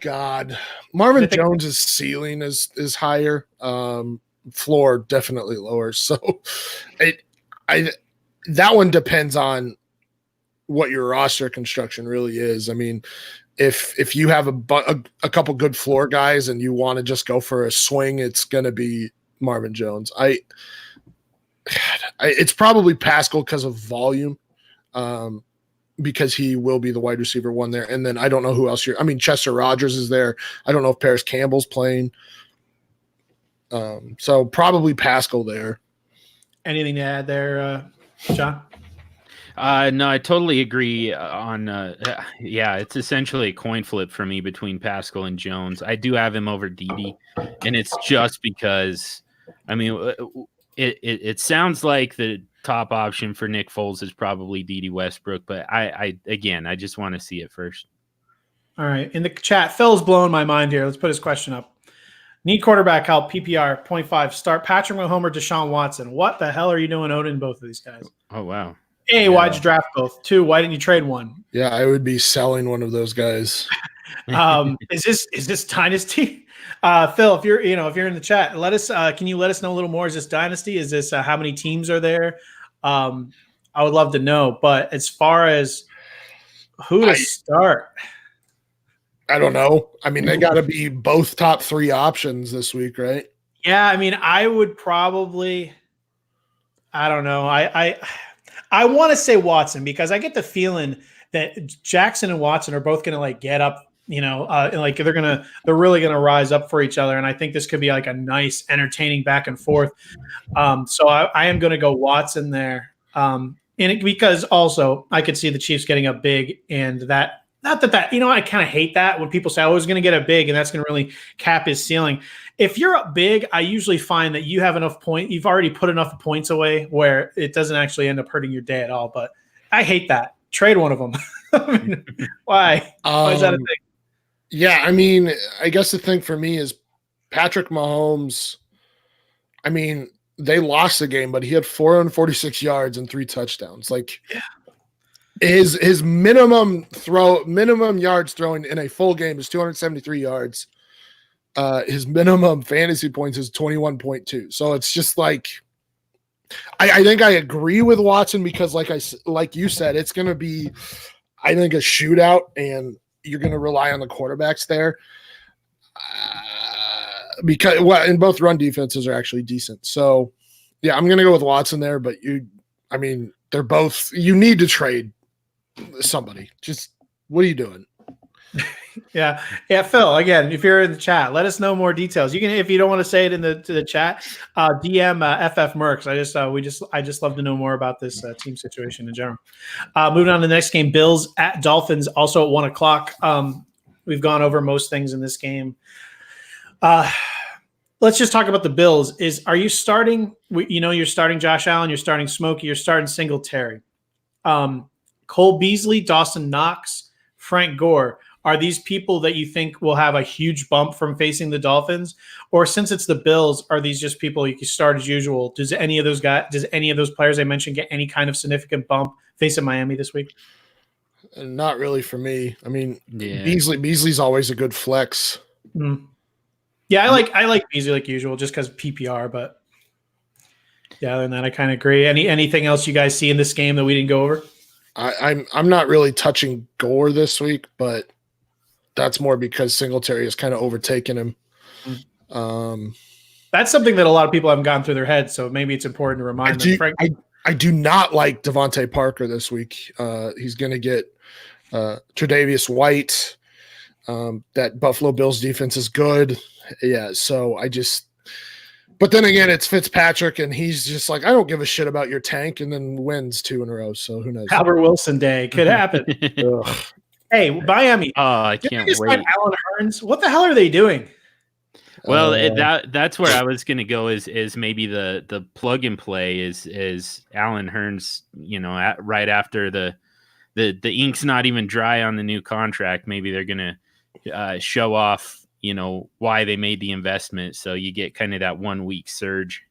God, Marvin Jones's ceiling is higher, floor definitely lower. So, that one depends on what your roster construction really is. I mean, if you have a couple good floor guys and you want to just go for a swing, it's going to be Marvin Jones. It's probably Pascal because of volume, because he will be the wide receiver one there. And then I don't know who else Chester Rogers is there. I don't know if Paris Campbell's playing. So probably Pascal there. Anything to add there, John? No, I totally agree on it's essentially a coin flip for me between Pascal and Jones. I do have him over Dede, and it's just because it sounds like the top option for Nick Foles is probably Dede Westbrook, but I just want to see it first. All right. In the chat, Phil's blowing my mind here. Let's put his question up. Need quarterback help, PPR, 0.5. Start Patrick Mahomes or Deshaun Watson. What the hell are you doing owning both of these guys? Oh, wow. A, why'd you draft both? 2, why didn't you trade one? Yeah, I would be selling one of those guys. Is this dynasty? Phil, if you're in the chat, let us. Can you let us know a little more? Is this dynasty? Is this how many teams are there? I would love to know. But as far as who to start, I don't know. I mean, they got to be both top 3 options this week, right? Yeah, I mean, I would probably. I don't know. I want to say Watson because I get the feeling that Jackson and Watson are both going to like get up, like they're really going to rise up for each other. And I think this could be like a nice, entertaining back and forth. So I am going to go Watson there. Because also I could see the Chiefs getting up big, and that not that I kind of hate that when people say, "Oh, he's going to get up big," and that's going to really cap his ceiling. If you're up big, I usually find that you have enough you've already put enough points away where it doesn't actually end up hurting your day at all. But I hate that. Trade one of them. I mean, why? Why is that a thing? Yeah, I mean, I guess the thing for me is Patrick Mahomes. I mean, they lost the game, but he had 446 yards and 3 touchdowns. Like, his minimum yards thrown in a full game is 273 yards. His minimum fantasy points is 21.2. So it's just like, I think I agree with Watson because, like you said, it's going to be, I think, a shootout, and you're going to rely on the quarterbacks there. Because and both run defenses are actually decent. So, yeah, I'm going to go with Watson there. But they're both. You need to trade somebody. Just what are you doing? Yeah. Phil. Again, if you're in the chat, let us know more details. You can, if you don't want to say it in the chat, DM FFMercs. I just love to know more about this team situation in general. Moving on to the next game, Bills at Dolphins, also at 1:00. We've gone over most things in this game. Let's just talk about the Bills. Are you starting? You're starting Josh Allen, you're starting Smokey, you're starting Singletary, Cole Beasley, Dawson Knox, Frank Gore. Are these people that you think will have a huge bump from facing the Dolphins? Or since it's the Bills, are these just people you can start as usual? Does any of those players I mentioned get any kind of significant bump facing Miami this week? Not really for me. I mean, Yeah. Beasley's always a good flex. Mm. Yeah, I like Beasley like usual just because PPR, but yeah, other than that, I kind of agree. Anything else you guys see in this game that we didn't go over? I'm not really touching Gore this week, but that's more because Singletary has kind of overtaken him. That's something that a lot of people haven't gotten through their heads, so maybe it's important to remind them. Frank, I do not like Devontae Parker this week. He's going to get Tre'Davious White. That Buffalo Bills defense is good. Yeah, so but then again, it's Fitzpatrick, and he's just like, I don't give a shit about your tank, and then wins 2 in a row. So who knows? Albert Wilson Day could happen. Hey, Miami. Oh, I can't wait. Alan Hearns. What the hell are they doing? Well, that's where I was going to go. Is maybe the plug and play is Alan Hearns. Right after the ink's not even dry on the new contract. Maybe they're going to show off, why they made the investment. So you get kind of that 1 week surge.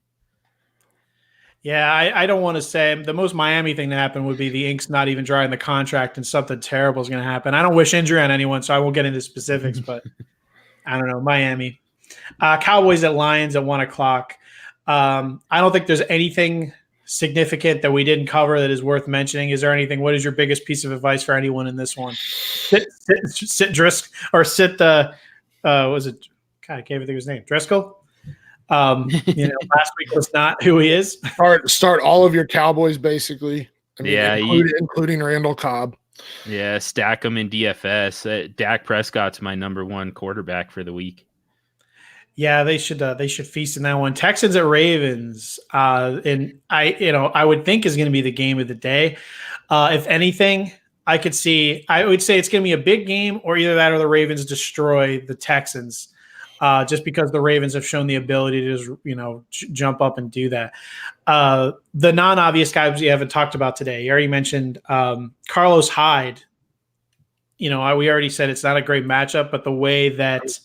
Yeah, I don't want to say the most Miami thing to happen would be the ink's not even dry in the contract and something terrible is going to happen. I don't wish injury on anyone, so I won't get into specifics, but I don't know. Miami. Cowboys at Lions at 1:00. I don't think there's anything significant that we didn't cover that is worth mentioning. Is there anything? What is your biggest piece of advice for anyone in this one? Sit Driscoll or sit was it? God, I can't even think of his name. Driscoll. Last week was not who he is. Start all of your Cowboys basically. Including Randall Cobb. Yeah, stack them in DFS. Dak Prescott's my number 1 quarterback for the week. Yeah, they should feast in that one. Texans at Ravens, and I would think is going to be the game of the day. If anything, I would say it's going to be a big game, or either that or the Ravens destroy the Texans. Just because the Ravens have shown the ability to just, jump up and do that. The non-obvious guys we haven't talked about today. You already mentioned Carlos Hyde. We already said it's not a great matchup, but the way that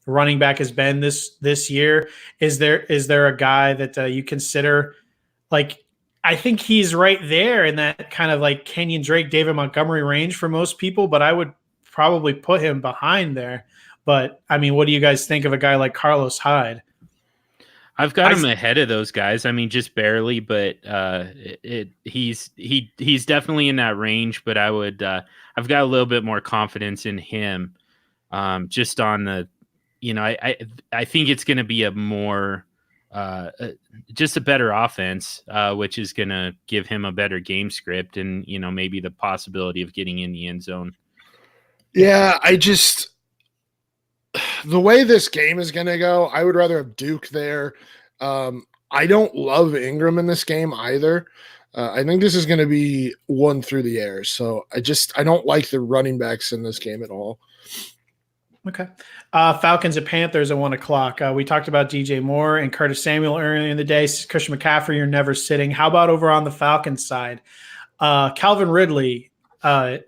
running back has been this year, is there a guy that you consider? Like, I think he's right there in that kind of like Kenyon Drake, David Montgomery range for most people, but I would probably put him behind there. But I mean, what do you guys think of a guy like Carlos Hyde? I've got him ahead of those guys. I mean, just barely, but he's definitely in that range. But I've got a little bit more confidence in him. Just on the, I think it's going to be a more just a better offense, which is going to give him a better game script and maybe the possibility of getting in the end zone. Yeah, the way this game is going to go, I would rather have Duke there. I don't love Ingram in this game either. I think this is going to be one through the air. So I don't like the running backs in this game at all. Okay. Falcons and Panthers at 1:00. We talked about DJ Moore and Curtis Samuel earlier in the day. Christian McCaffrey, you're never sitting. How about over on the Falcons side? Calvin Ridley, with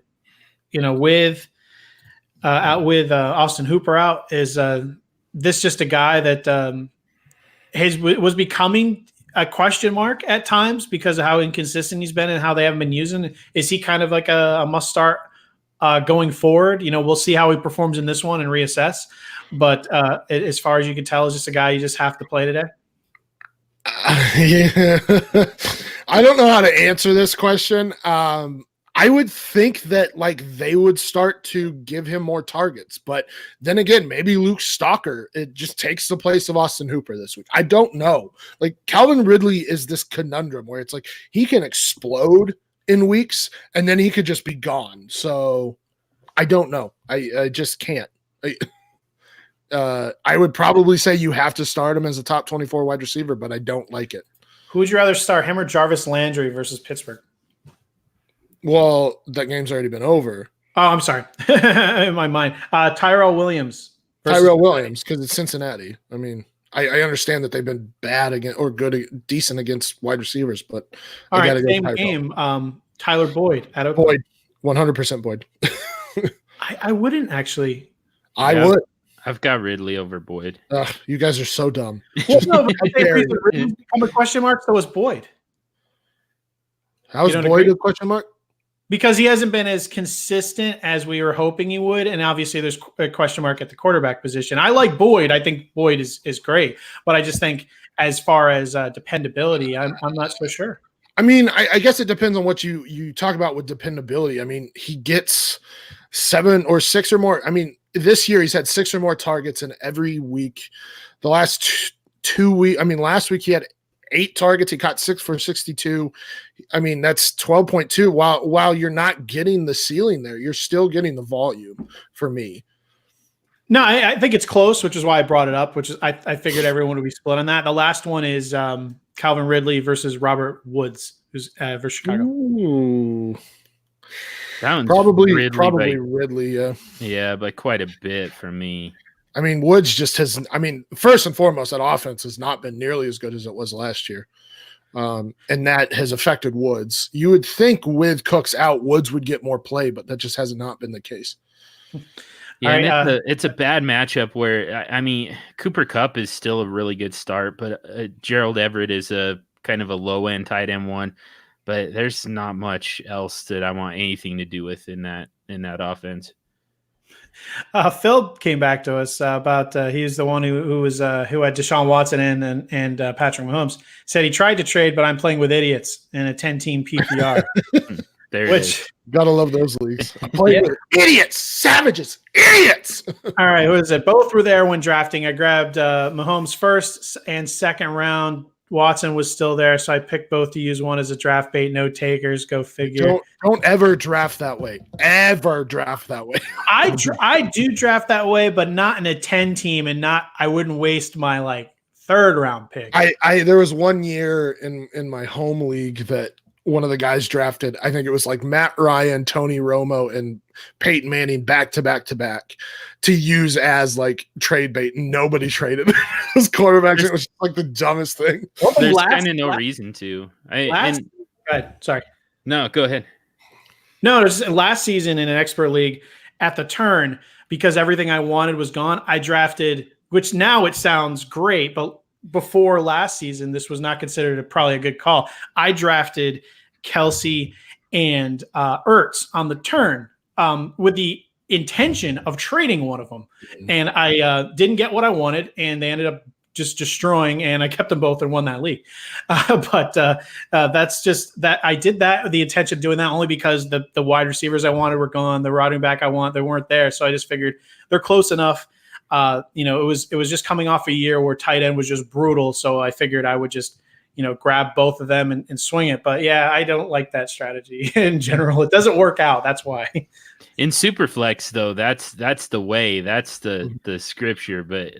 Austin Hooper out, is this just a guy that was becoming a question mark at times because of how inconsistent he's been and how they haven't been using? Is he kind of like a must start going forward? We'll see how he performs in this one and reassess. But as far as you can tell, is just a guy you just have to play today? Yeah. I don't know how to answer this question. I would think that they would start to give him more targets, but then again, maybe Luke Stalker, it just takes the place of Austin Hooper this week. I don't know. Calvin Ridley is this conundrum where it's he can explode in weeks and then he could just be gone. So I don't know. I just can't. I would probably say you have to start him as a top 24 wide receiver, but I don't like it. Who would you rather start, him or Jarvis Landry versus Pittsburgh? Well, that game's already been over. Oh, I'm sorry. In my mind. Tyrell Williams. Tyrell Williams, because it's Cincinnati. I mean, I understand that they've been bad against or decent against wide receivers, but all right, same game. Tyler Boyd at Boyd, 100% Boyd. I wouldn't actually. I would. I've got Ridley over Boyd. You guys are so dumb. Well, no, but I think Ridley's become a question mark. So is Boyd. How's Boyd a question mark? Because he hasn't been as consistent as we were hoping he would, and obviously there's a question mark at the quarterback position. I like Boyd. I think Boyd is great, but I just think as far as dependability, I'm not so sure. I mean, I guess it depends on what you talk about with dependability. I mean, he gets 7 or 6 or more. I mean, this year he's had 6 or more targets in every week. The last 2 weeks, I mean, last week he had 8 targets. He caught 6 for 62. I mean, that's 12.2. While you're not getting the ceiling there, you're still getting the volume for me. No, I think it's close, which is why I brought it up, which is I figured everyone would be split on that. The last one is Calvin Ridley versus Robert Woods, who's versus Chicago. Ooh. That one's probably Ridley, yeah. Yeah, but quite a bit for me. I mean, Woods just has – I mean, first and foremost, that offense has not been nearly as good as it was last year. And that has affected Woods. You would think with Cooks out, Woods would get more play, but that just has not been the case. Yeah, and it's a bad matchup where, I mean, Cooper Kupp is still a really good start, but Gerald Everett is a kind of a low-end tight end one. But there's not much else that I want anything to do with in that offense. Phil came back to us about he's the one who had Deshaun Watson and Patrick Mahomes. Said he tried to trade, but I'm playing with idiots in a 10-team PPR. Which gotta love those leagues. I'm playing with idiots, savages, idiots. All right, who is it? Both were there when drafting. I grabbed Mahomes first and second round. Watson was still there, so I picked both to use one as a draft bait. No takers. Go figure. Don't ever draft that way. Ever draft that way. I do draft that way, but not in a 10-team, and I wouldn't waste my third round pick. There was one year in my home league that one of the guys drafted. I think it was Matt Ryan, Tony Romo, and Peyton Manning back to back to use as trade bait. Nobody traded those quarterbacks. It was just the dumbest thing. There's kind of no reason to. Go ahead. Sorry. No, go ahead. No, last season in an expert league at the turn, because everything I wanted was gone, I drafted, which now it sounds great, but before last season, this was not considered probably a good call. I drafted Kelsey and Ertz on the turn with the intention of trading one of them. And I didn't get what I wanted, and they ended up just destroying, and I kept them both and won that league. But that's just that I did that with the intention of doing that only because the wide receivers I wanted were gone. The running back I want, they weren't there. So I just figured they're close enough. It was just coming off a year where tight end was just brutal. So I figured I would just, grab both of them and swing it. But yeah, I don't like that strategy in general. It doesn't work out. That's why. In Superflex though, that's the way, that's the scripture. But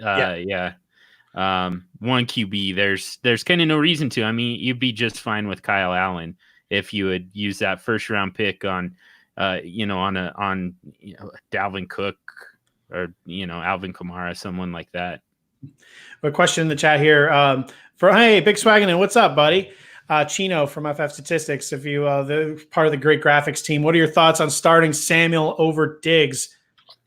one QB, there's kind of no reason to. I mean, you'd be just fine with Kyle Allen if you would use that first round pick on, on Dalvin Cook or Alvin Kamara, someone like that. A question in the chat here hey, Big Swaggin, what's up, buddy? Chino from FF Statistics. If you the part of the great graphics team, what are your thoughts on starting Samuel over Diggs?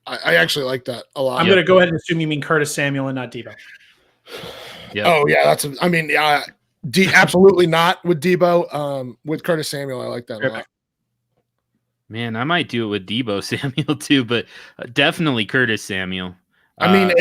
I actually like that a lot. I'm going to go ahead and assume you mean Curtis Samuel and not Debo. Yep. Oh yeah, absolutely not with Debo. With Curtis Samuel, I like that a lot. Man, I might do it with Debo Samuel too, but definitely Curtis Samuel. I've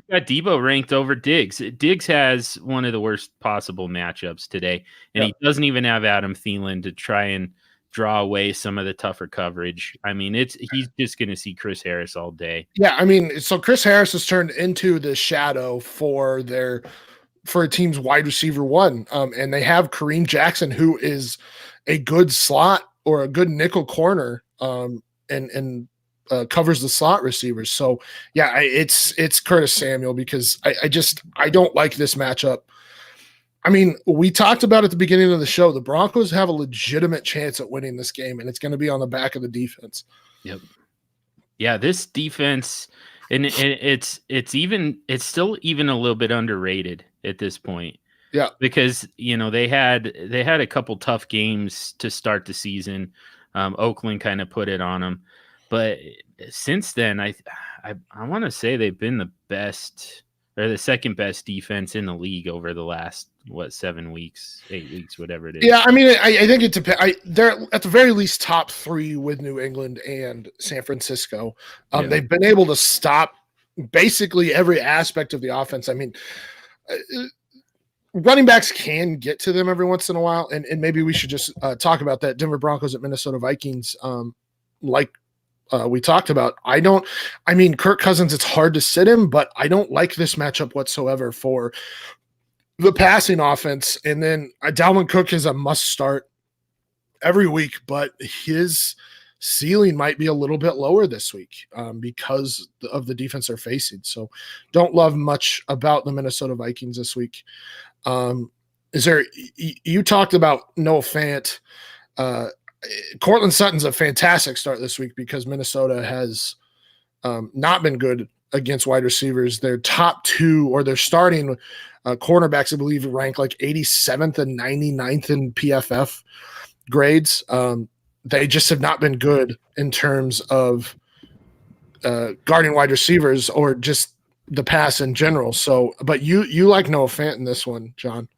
got Debo ranked over Diggs. Diggs has one of the worst possible matchups today, and he doesn't even have Adam Thielen to try and draw away some of the tougher coverage. I mean, he's just going to see Chris Harris all day. Yeah, I mean, so Chris Harris has turned into the shadow for a team's wide receiver one, and they have Kareem Jackson, who is a good slot or a good nickel corner, and covers the slot receivers. So yeah, it's Curtis Samuel because I don't like this matchup. I mean, we talked about at the beginning of the show, the Broncos have a legitimate chance at winning this game, and it's going to be on the back of the defense. Yep. Yeah, this defense, and it's still even a little bit underrated at this point. Yeah, because they had a couple tough games to start the season. Oakland kind of put it on them, but since then, I want to say they've been the best or the second best defense in the league over the last 7 weeks, 8 weeks, whatever it is. Yeah, I mean, I think it depends. They're at the very least top 3 with New England and San Francisco. They've been able to stop basically every aspect of the offense. I mean, running backs can get to them every once in a while, and maybe we should just talk about that Denver Broncos at Minnesota Vikings. We talked about. Kirk Cousins, it's hard to sit him, but I don't like this matchup whatsoever for the passing offense. And then Dalvin Cook is a must start every week, but his ceiling might be a little bit lower this week because of the defense they're facing. So don't love much about the Minnesota Vikings this week. You talked about Noah Fant. Cortland Sutton's a fantastic start this week because Minnesota has not been good against wide receivers. Their top 2 or their starting cornerbacks, I believe, rank like 87th and 99th in PFF grades. They just have not been good in terms of guarding wide receivers or just the pass in general. So, but you like Noah Fant in this one, John.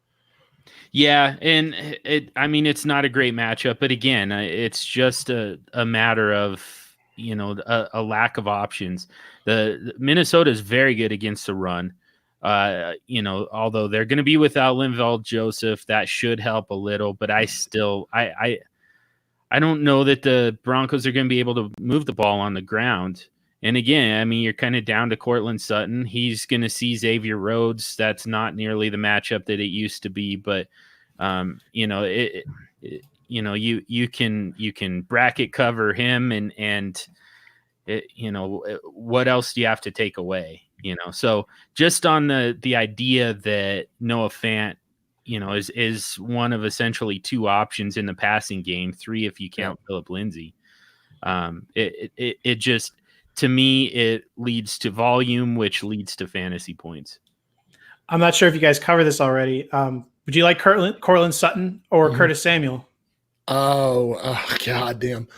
Yeah, and it's not a great matchup, but again, it's just a matter of a lack of options. The Minnesota is very good against the run. Although they're going to be without Linval Joseph, that should help a little. But I don't know that the Broncos are going to be able to move the ball on the ground. And again, you're kind of down to Cortland Sutton. He's going to see Xavier Rhodes. That's not nearly the matchup that it used to be, but you can bracket cover him and what else do you have to take away? So just on the idea that Noah Fant, is one of essentially 2 options in the passing game, 3 if you count Phillip Lindsay. It just, to me, it leads to volume, which leads to fantasy points. I'm not sure if you guys covered this already. Would you like Cortland Sutton or Curtis Samuel? Oh, God damn.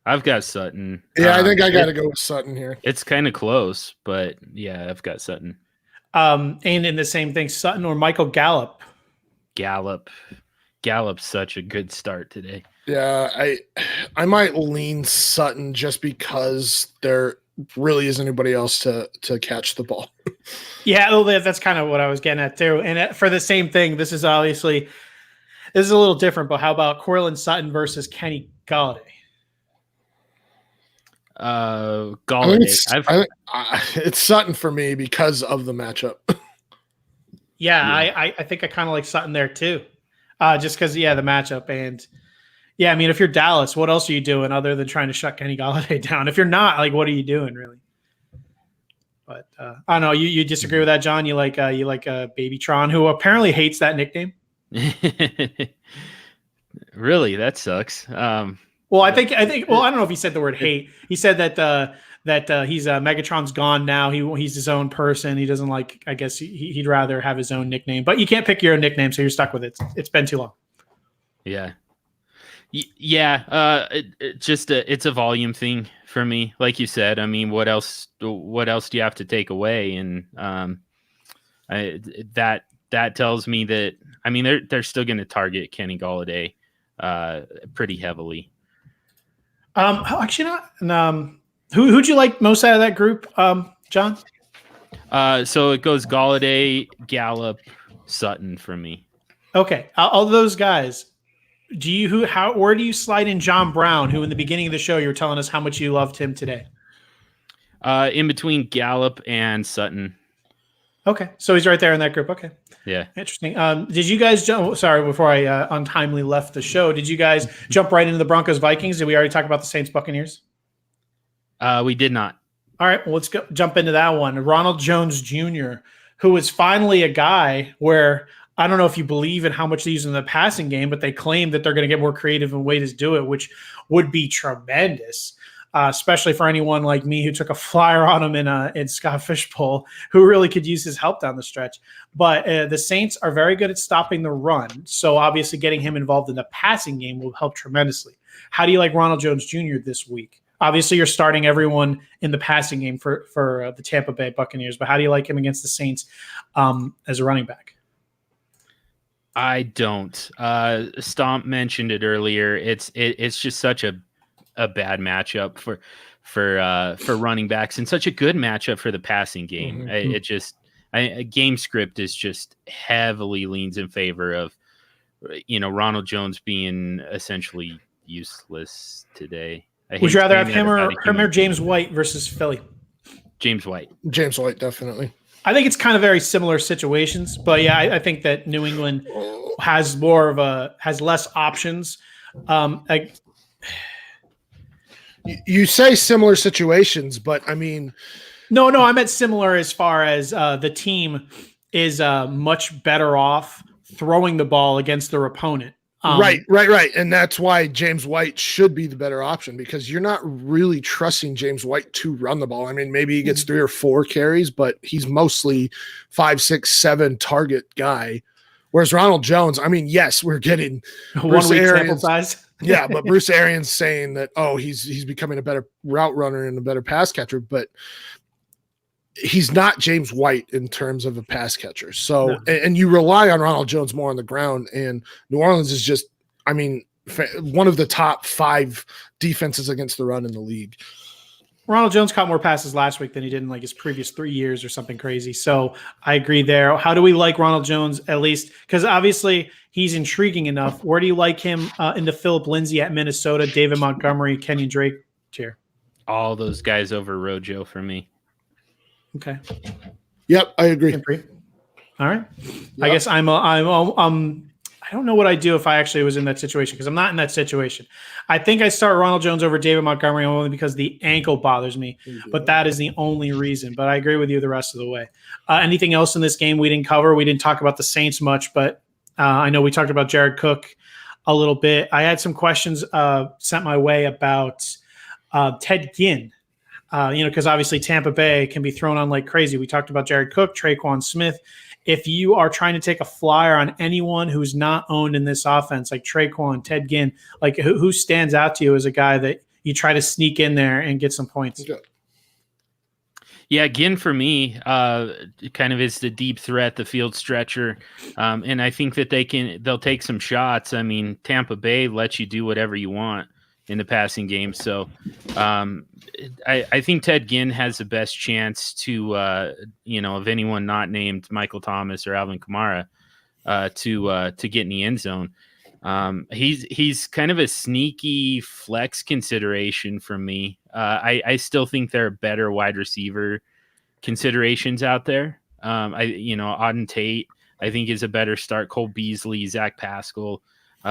I've got Sutton. Yeah, I think I got to go with Sutton here. It's kind of close, but yeah, I've got Sutton. And in the same thing, Sutton or Michael Gallup? Gallup's such a good start today. Yeah, I might lean Sutton just because there really isn't anybody else to catch the ball. Yeah, that's kind of what I was getting at too. And for the same thing, this is a little different, but how about Cortland Sutton versus Kenny Golladay? Golladay. It's Sutton for me because of the matchup. Yeah. I think I kind of like Sutton there too, just because the matchup. And yeah, if you're Dallas, what else are you doing other than trying to shut Kenny Golladay down? If you're not, what are you doing really? But I don't know. You disagree with that, John? You like Baby Tron, who apparently hates that nickname. Really, that sucks. Well, I think. Well, I don't know if he said the word hate. He said that he's Megatron's gone now. He's his own person. He doesn't like. I guess he'd rather have his own nickname. But you can't pick your own nickname, so you're stuck with it. It's been too long. Yeah. Yeah. It's a volume thing for me. Like you said, I mean, what else do you have to take away? And that tells me that, I mean, they're still going to target Kenny Golladay pretty heavily. Actually not. Who'd you like most out of that group, John? So it goes Golladay, Gallup, Sutton for me. Okay, all those guys. Where do you slide in John Brown, who in the beginning of the show you were telling us how much you loved him today? In between Gallup and Sutton. Okay, so he's right there in that group. Okay, yeah, interesting. Did you guys jump? Sorry, before I untimely left the show, did you guys jump right into the Broncos Vikings? Did we already talk about the Saints Buccaneers? We did not. All right, well, let's jump into that one. Ronald Jones Jr., who is finally a guy where I don't know if you believe in how much they use in the passing game, but they claim that they're going to get more creative in ways to do it, which would be tremendous. Especially for anyone like me who took a flyer on him in Scott Fishbowl, who really could use his help down the stretch. But the Saints are very good at stopping the run, so obviously getting him involved in the passing game will help tremendously. How do you like Ronald Jones Jr. this week? Obviously, you're starting everyone in the passing game for the Tampa Bay Buccaneers, but how do you like him against the Saints as a running back? I don't. Stomp mentioned it earlier. It's just such a bad matchup for running backs and such a good matchup for the passing game. Mm-hmm. Game script is just heavily leans in favor of, Ronald Jones being essentially useless today. Would you rather have him or James White versus Philly? James White. James White, definitely. I think it's kind of very similar situations, but yeah, I think that New England has less options. You say similar situations, but I mean, no, I meant similar as far as the team is much better off throwing the ball against their opponent. Right. And that's why James White should be the better option, because you're not really trusting James White to run the ball. I mean, maybe he gets 3 or 4 carries, but he's mostly 5, 6, 7 target guy. Whereas Ronald Jones, I mean, yes, we're getting 1 week sample size. Yeah, but Bruce Arians saying that, he's becoming a better route runner and a better pass catcher, but he's not James White in terms of a pass catcher. So, no. And you rely on Ronald Jones more on the ground, and New Orleans is just, I mean, one of the top 5 defenses against the run in the league. Ronald Jones caught more passes last week than he did in like his previous 3 years or something crazy. So I agree there. How do we like Ronald Jones, at least? Because obviously he's intriguing enough. Where do you like him in the Phillip Lindsay at Minnesota, David Montgomery, Kenyon Drake tier? All those guys over Rojo for me. Okay. Yep, I agree. All right. Yep. I guess I don't know what I'd do if I actually was in that situation, because I'm not in that situation. I think I start Ronald Jones over David Montgomery only because the ankle bothers me, but that is the only reason. But I agree with you the rest of the way. Anything else in this game we didn't cover? We didn't talk about the Saints much, but I know we talked about Jared Cook a little bit. I had some questions sent my way about Ted Ginn. Because obviously Tampa Bay can be thrown on like crazy. We talked about Jared Cook, Traquan Smith. If you are trying to take a flyer on anyone who's not owned in this offense, like Traquan, Ted Ginn, like who stands out to you as a guy that you try to sneak in there and get some points? Okay. Yeah, Ginn for me kind of is the deep threat, the field stretcher, and I think that they'll take some shots. I mean, Tampa Bay lets you do whatever you want in the passing game. So I think Ted Ginn has the best chance to, of anyone not named Michael Thomas or Alvin Kamara to get in the end zone. He's kind of a sneaky flex consideration for me. I still think there are better wide receiver considerations out there. Auden Tate, I think, is a better start. Cole Beasley, Zach Pascal.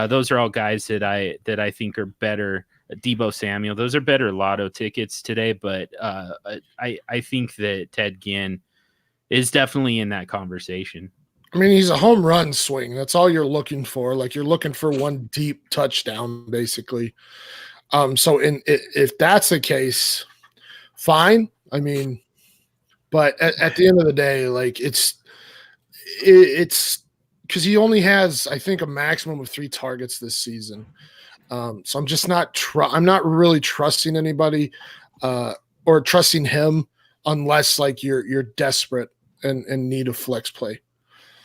Those are all guys that I think are better. Deebo Samuel, those are better lotto tickets today, but I think that Ted Ginn is definitely in that conversation. I mean, he's a home run swing. That's all you're looking for. Like you're looking for one deep touchdown, basically. So if that's the case, fine. I mean, but at the end of the day, like it's because he only has, I think, a maximum of 3 targets this season. So I'm just not I'm not really trusting anybody or trusting him unless like you're desperate and need a flex play.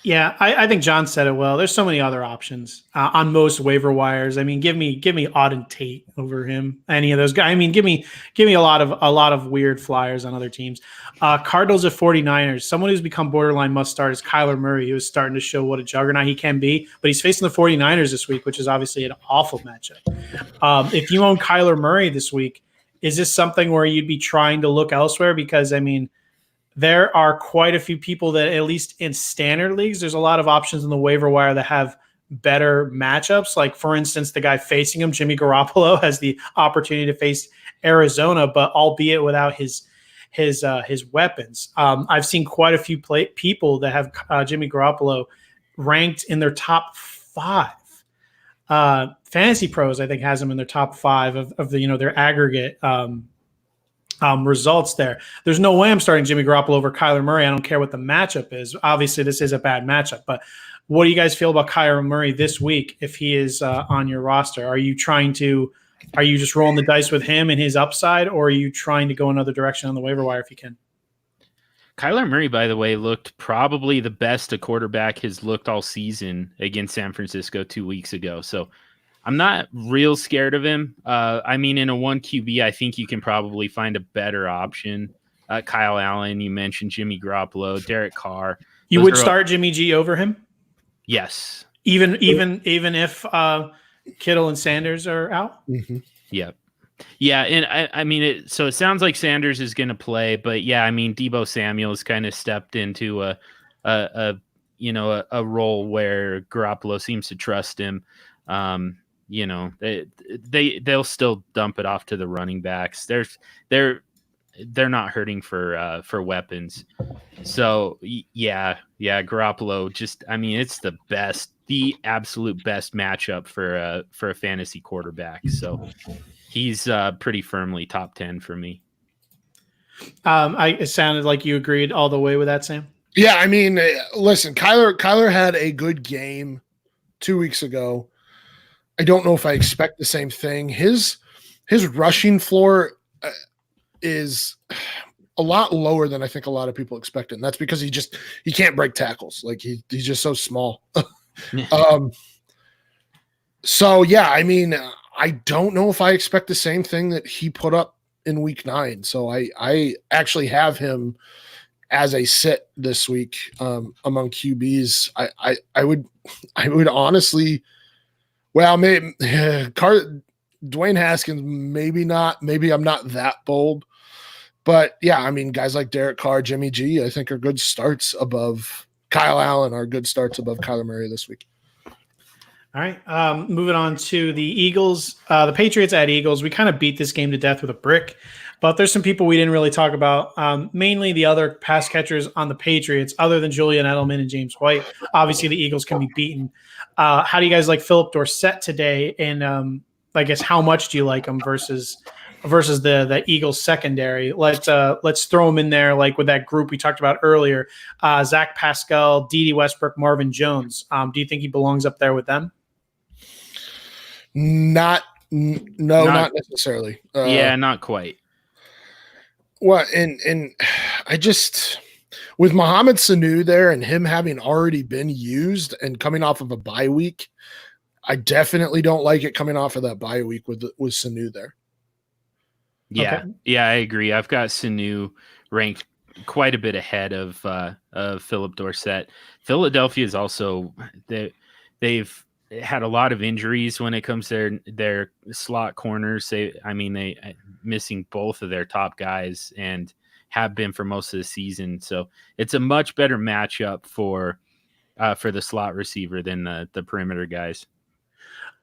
Yeah, I think John said it well. There's so many other options on most waiver wires. I mean, give me Auden Tate over him. Any of those guys. I mean, give me a lot of weird flyers on other teams. Cardinals at 49ers. Someone who's become borderline must start is Kyler Murray. He was starting to show what a juggernaut he can be, but he's facing the 49ers this week, which is obviously an awful matchup. If you own Kyler Murray this week, is this something where you'd be trying to look elsewhere? Because I mean, there are quite a few people that, at least in standard leagues, there's a lot of options in the waiver wire that have better matchups. Like, for instance, the guy facing him, Jimmy Garoppolo, has the opportunity to face Arizona, but albeit without his weapons. I've seen quite a few people that have Jimmy Garoppolo ranked in their top 5. Fantasy Pros, I think, has him in their top 5 of the their aggregate results there. There's no way I'm starting Jimmy Garoppolo over Kyler Murray. I don't care what the matchup is. Obviously, this is a bad matchup, but what do you guys feel about Kyler Murray this week if he is on your roster? Are you just rolling the dice with him and his upside, or are you trying to go another direction on the waiver wire if you can? Kyler Murray, by the way, looked probably the best a quarterback has looked all season against San Francisco 2 weeks ago. So I'm not real scared of him. I mean, in a 1 QB, I think you can probably find a better option. Kyle Allen, you mentioned Jimmy Garoppolo, Derek Carr. You would start Jimmy G over him? Yes. Even if Kittle and Sanders are out? Mm-hmm. Yep. Yeah, and I mean, so it sounds like Sanders is going to play, but yeah, I mean, Deebo Samuel's kind of stepped into a role where Garoppolo seems to trust him. They'll still dump it off to the running backs. They're not hurting for weapons. So yeah, Garoppolo just, I mean, it's the absolute best matchup for a fantasy quarterback. So he's pretty firmly top 10 for me. It sounded like you agreed all the way with that, Sam. Yeah, I mean, listen, Kyler had a good game 2 weeks ago. I don't know if I expect the same thing. His rushing floor is a lot lower than I think a lot of people expect, and that's because he can't break tackles. Like he's just so small. So yeah, I mean, I don't know if I expect the same thing that he put up in week 9. So I actually have him as a sit this week among QBs. I would honestly. Well, maybe Dwayne Haskins, maybe not. Maybe I'm not that bold. But, yeah, I mean, guys like Derek Carr, Jimmy G, I think are good starts above Kyle Allen, are good starts above Kyler Murray this week. All right. Moving on to the Eagles. The Patriots at Eagles. We kind of beat this game to death with a brick. But there's some people we didn't really talk about, mainly the other pass catchers on the Patriots, other than Julian Edelman and James White. Obviously, the Eagles can be beaten. How do you guys like Philip Dorsett today? And I guess how much do you like him versus the Eagles secondary? Let's throw him in there like with that group we talked about earlier. Zach Pascal, Dede Westbrook, Marvin Jones. Do you think he belongs up there with them? Not necessarily. Yeah, not quite. Well, and I just with Mohamed Sanu there and him having already been used and coming off of a bye week, I definitely don't like it coming off of that bye week with Sanu there. Yeah, okay. Yeah, I agree. I've got Sanu ranked quite a bit ahead of Philip Dorsett. Philadelphia is also they've had a lot of injuries when it comes to their slot corners. They missing both of their top guys and have been for most of the season. So it's a much better matchup for the slot receiver than the perimeter guys.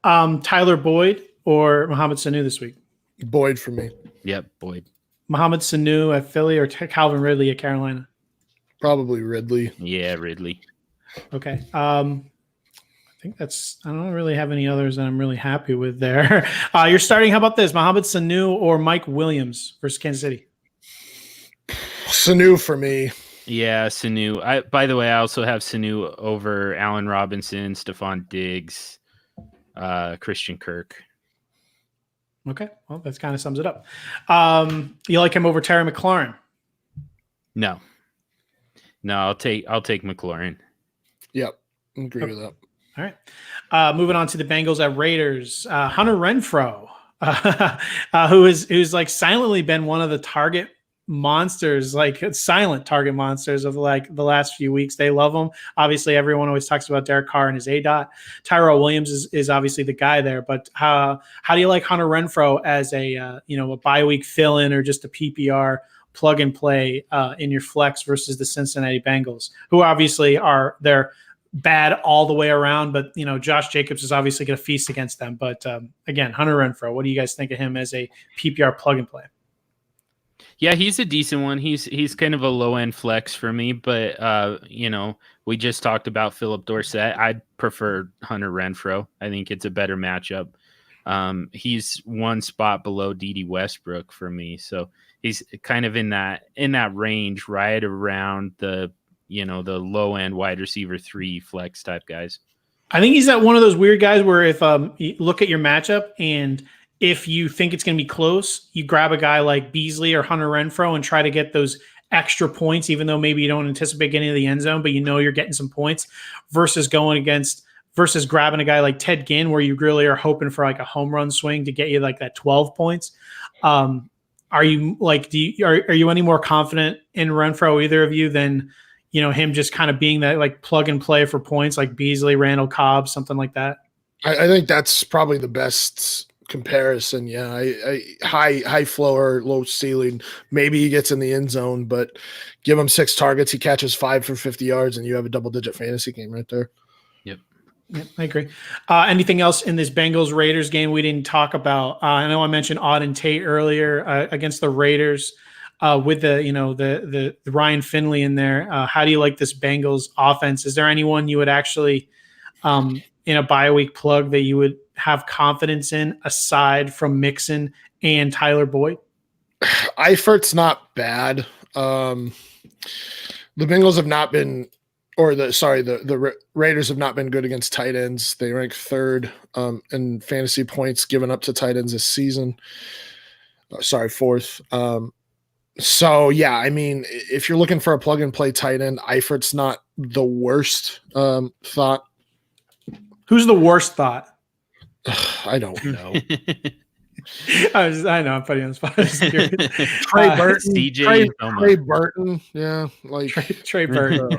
Tyler Boyd or Mohamed Sanu this week? Boyd for me. Yep, Boyd. Mohamed Sanu at Philly or Calvin Ridley at Carolina? Probably Ridley. Yeah, Ridley. Okay. I think I don't really have any others that I'm really happy with there. You're starting. How about this? Mohamed Sanu or Mike Williams versus Kansas City? Sanu for me. Yeah, Sanu. By the way, I also have Sanu over Allen Robinson, Stephon Diggs, Christian Kirk. Okay. Well, that kind of sums it up. You like him over Terry McLaurin? No, I'll take McLaurin. Yep, agree with that. All right. Moving on to the Bengals at Raiders. Hunter Renfrow, who's like silently been one of the target monsters, like silent target monsters of like the last few weeks. They love him. Obviously, everyone always talks about Derek Carr and his ADOT. Tyrell Williams is obviously the guy there. But how do you like Hunter Renfrow as a bye week fill in or just a PPR plug and play in your flex versus the Cincinnati Bengals, who obviously they're bad all the way around, but Josh Jacobs is obviously going to feast against them. But again, Hunter Renfrow, what do you guys think of him as a PPR plug and play? Yeah, he's a decent one. He's kind of a low end flex for me, but we just talked about Philip Dorsett. I'd prefer Hunter Renfrow. I think it's a better matchup. He's one spot below D.D. Westbrook for me, so he's kind of in that range, right around the low end wide receiver 3 flex type guys. I think he's that one of those weird guys where if you look at your matchup and if you think it's going to be close, you grab a guy like Beasley or Hunter Renfrow and try to get those extra points, even though maybe you don't anticipate getting to the end zone, but you're getting some points versus grabbing a guy like Ted Ginn, where you really are hoping for like a home run swing to get you like that 12 points. Are you like, are you any more confident in Renfrow, either of you, than him just kind of being that like plug and play for points like Beasley, Randall Cobb, something like that? I think that's probably the best comparison. Yeah, I high floor, low ceiling. Maybe he gets in the end zone, but give him 6 targets, he catches 5 for 50 yards, and you have a double-digit fantasy game right there. Yep, I agree. Anything else in this Bengals Raiders game we didn't talk about? I know I mentioned Auden Tate earlier against the Raiders with the Ryan Finley in there. How do you like this Bengals offense? Is there anyone you would actually in a bye week plug that you would have confidence in aside from Mixon and Tyler Boyd? Eifert's not bad. The Bengals have not been, the Raiders have not been good against tight ends. They rank 3rd in fantasy points given up to tight ends this season. 4th. So yeah, I mean, if you're looking for a plug and play tight end, Eifert's not the worst thought. Who's the worst thought? I don't know. I know I'm putting you on the spot. Trey Burton. Trey Burton. Yeah, like Trey Burton.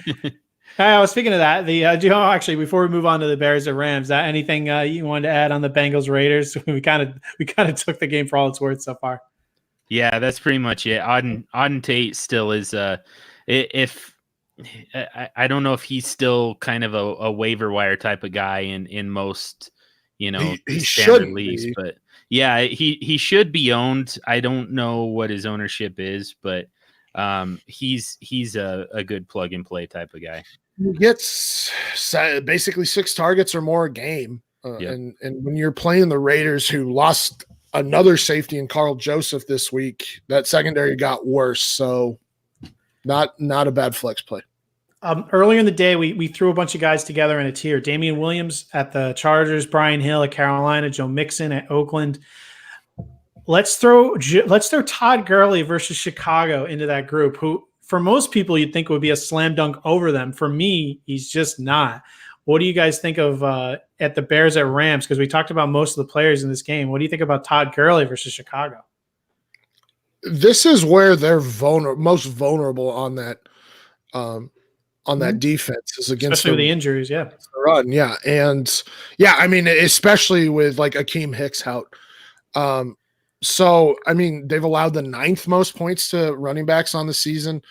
I was speaking of that. Actually, before we move on to the Bears or Rams, anything you wanted to add on the Bengals Raiders? We kind of took the game for all it's worth so far. Yeah, that's pretty much it. Auden Tate still is. If I don't know if he's still kind of a waiver wire type of guy in most he standard leagues, but yeah, he should be owned. I don't know what his ownership is, but he's a good plug and play type of guy. He gets basically 6 targets or more a game, and when you're playing the Raiders, who lost another safety in Carl Joseph this week, that secondary got worse. So not a bad flex play. Earlier in the day, we threw a bunch of guys together in a tier. Damian Williams at the Chargers, Brian Hill at Carolina, Joe Mixon at Oakland. Let's throw Todd Gurley versus Chicago into that group, who for most people you'd think would be a slam dunk over them. For me, he's just not. What do you guys think of at the Bears at Rams? Because we talked about most of the players in this game. What do you think about Todd Gurley versus Chicago? This is where they're most vulnerable on that defense is against especially with the injuries, yeah. The run, yeah. And yeah, I mean, especially with like Akeem Hicks out. So I mean, they've allowed the 9th most points to running backs on the season.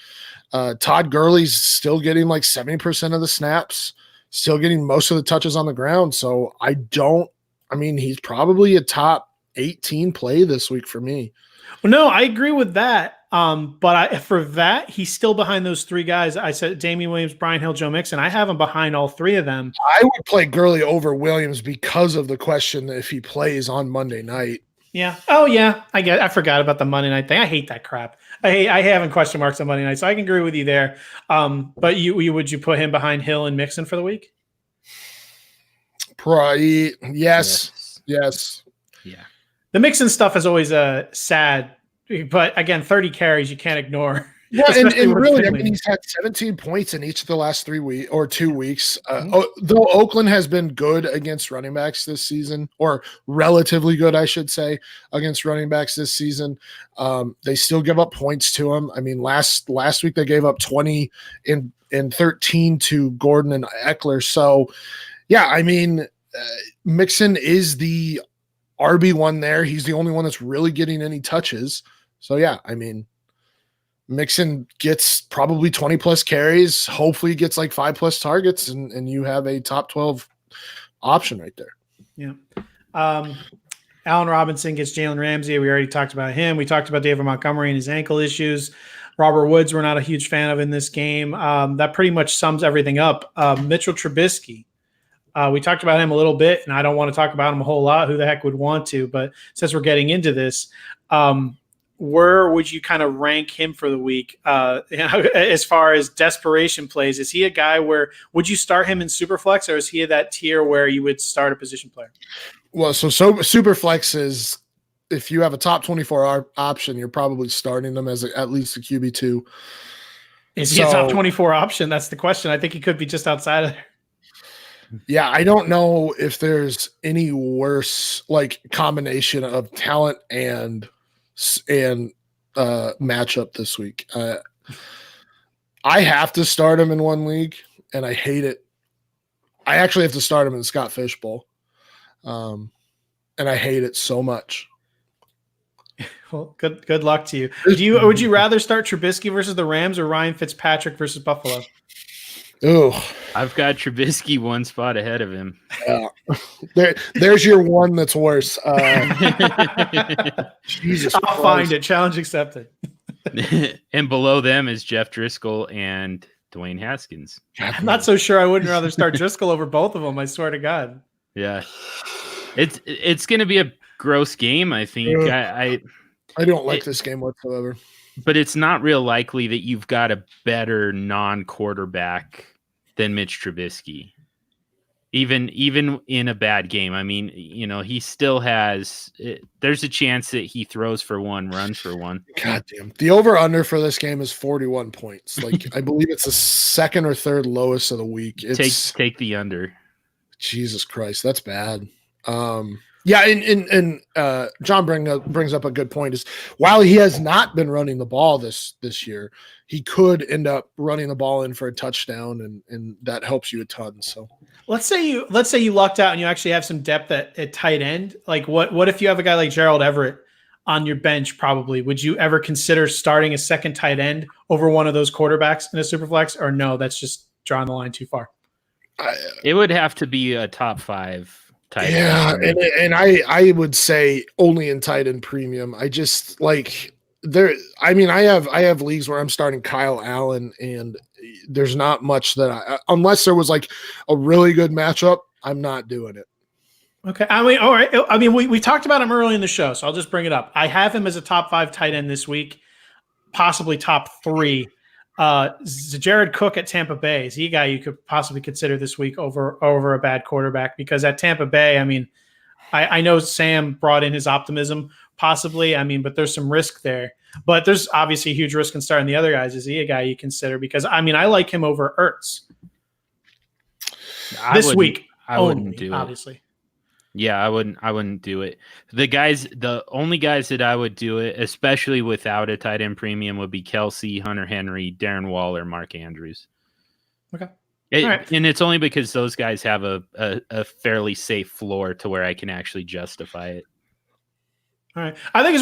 Todd Gurley's still getting like 70% of the snaps, still getting most of the touches on the ground. So he's probably a top 18 play this week for me. Well, no, I agree with that. But for that, he's still behind those three guys. I said Damian Williams, Brian Hill, Joe Mixon. I have him behind all three of them. I would play Gurley over Williams because of the question if he plays on Monday night. Yeah. Oh, yeah. I forgot about the Monday night thing. I hate that crap. I having question marks on Monday night, so I can agree with you there. But would you put him behind Hill and Mixon for the week? Probably, yes. Yeah. The Mixon stuff is always sad, but again, 30 carries you can't ignore. Yeah, and really, I mean, he's had 17 points in each of the last 2 weeks. Though Oakland has been good against running backs this season, or relatively good, I should say, against running backs this season. They still give up points to him. I mean, last week they gave up 20 and 13 to Gordon and Eckler. So, yeah, I mean, Mixon is the RB1 there. He's the only one that's really getting any touches. So, yeah, I mean, Mixon gets probably 20 plus carries, hopefully gets like 5+ targets, and you have a top 12 option right there. Yeah. Allen Robinson gets Jalen Ramsey. We already talked about him. We talked about David Montgomery and his ankle issues. Robert Woods, we're not a huge fan of in this game. That pretty much sums everything up. Mitchell Trubisky. We talked about him a little bit, and I don't want to talk about him a whole lot. Who the heck would want to? But since we're getting into this, where would you kind of rank him for the week as far as desperation plays? Is he a guy where would you start him in Superflex, or is he that tier where you would start a position player? Well, so Superflex is if you have a top 24 option, you're probably starting them as at least a QB2. Is he a top 24 option? That's the question. I think he could be just outside of there. Yeah, I don't know if there's any worse like combination of talent and matchup this week. I have to start him in one league, and I hate it. I actually have to start him in the Scott Fish Bowl, and I hate it so much. Well, good luck to you. Would you rather start Trubisky versus the Rams or Ryan Fitzpatrick versus Buffalo? Ooh, I've got Trubisky one spot ahead of him. There's your one that's worse. Jesus I'll Christ. find it. Challenge accepted. And below them is Jeff Driscoll and Dwayne Haskins. I'm not so sure I wouldn't rather start Driscoll over both of them. I swear to God. Yeah, it's going to be a gross game. I think. I don't like this game whatsoever. But it's not real likely that you've got a better non-quarterback than Mitch Trubisky. Even in a bad game. I mean, he still has there's a chance that he throws for one, runs for one. God damn. The over-under for this game is 41 points. Like I believe it's the second or third lowest of the week. Take the under. Jesus Christ, that's bad. Yeah, and John brings up a good point. Is while he has not been running the ball this year, he could end up running the ball in for a touchdown, and that helps you a ton. So let's say you lucked out and you actually have some depth at tight end. Like what if you have a guy like Gerald Everett on your bench? Probably would you ever consider starting a second tight end over one of those quarterbacks in a superflex, or no? That's just drawing the line too far. It would have to be a top 5. Yeah, and I would say only in tight end premium. I just like there. I mean, I have leagues where I'm starting Kyle Allen, and there's not much that unless there was like a really good matchup, I'm not doing it. Okay, I mean, all right. I mean, we talked about him early in the show, so I'll just bring it up. I have him as a top 5 tight end this week, possibly top 3. Jared Cook at Tampa Bay, is he a guy you could possibly consider this week over a bad quarterback? Because at Tampa Bay, I mean, I know Sam brought in his optimism, possibly. I mean, but there's some risk there. But there's obviously a huge risk in starting the other guys. Is he a guy you consider? Because I mean, I like him over Ertz this week. I wouldn't do it. Obviously. Yeah, I wouldn't do it. The only guys that I would do it, especially without a tight end premium, would be Kelsey, Hunter Henry, Darren Waller, Mark Andrews. Okay. Right. And it's only because those guys have a fairly safe floor to where I can actually justify it. All right. I think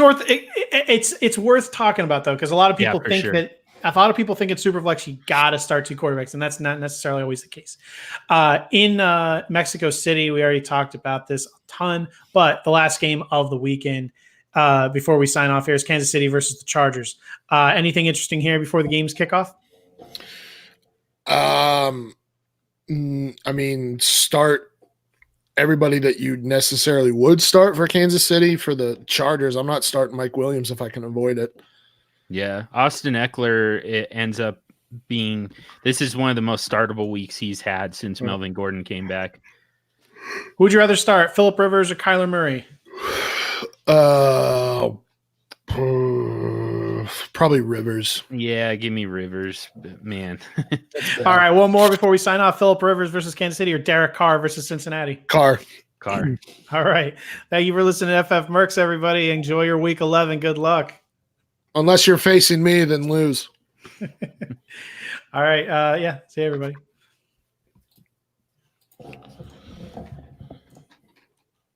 it's worth talking about though, because a lot of people think that a lot of people think in Superflex you got to start 2 quarterbacks, and that's not necessarily always the case. In Mexico City, we already talked about this a ton, but the last game of the weekend, before we sign off here is Kansas City versus the Chargers. Anything interesting here before the games kick off? I mean, start everybody that you necessarily would start for Kansas City. For the Chargers, I'm not starting Mike Williams if I can avoid it. Yeah, Austin Eckler, it ends up being – this is one of the most startable weeks he's had since Melvin Gordon came back. Who would you rather start, Phillip Rivers or Kyler Murray? Probably Rivers. Yeah, give me Rivers, man. All right, one more before we sign off. Phillip Rivers versus Kansas City or Derek Carr versus Cincinnati? Carr. All right. Thank you for listening to FFMercs, everybody. Enjoy your week 11. Good luck. Unless you're facing me, then lose. All right. See you, everybody.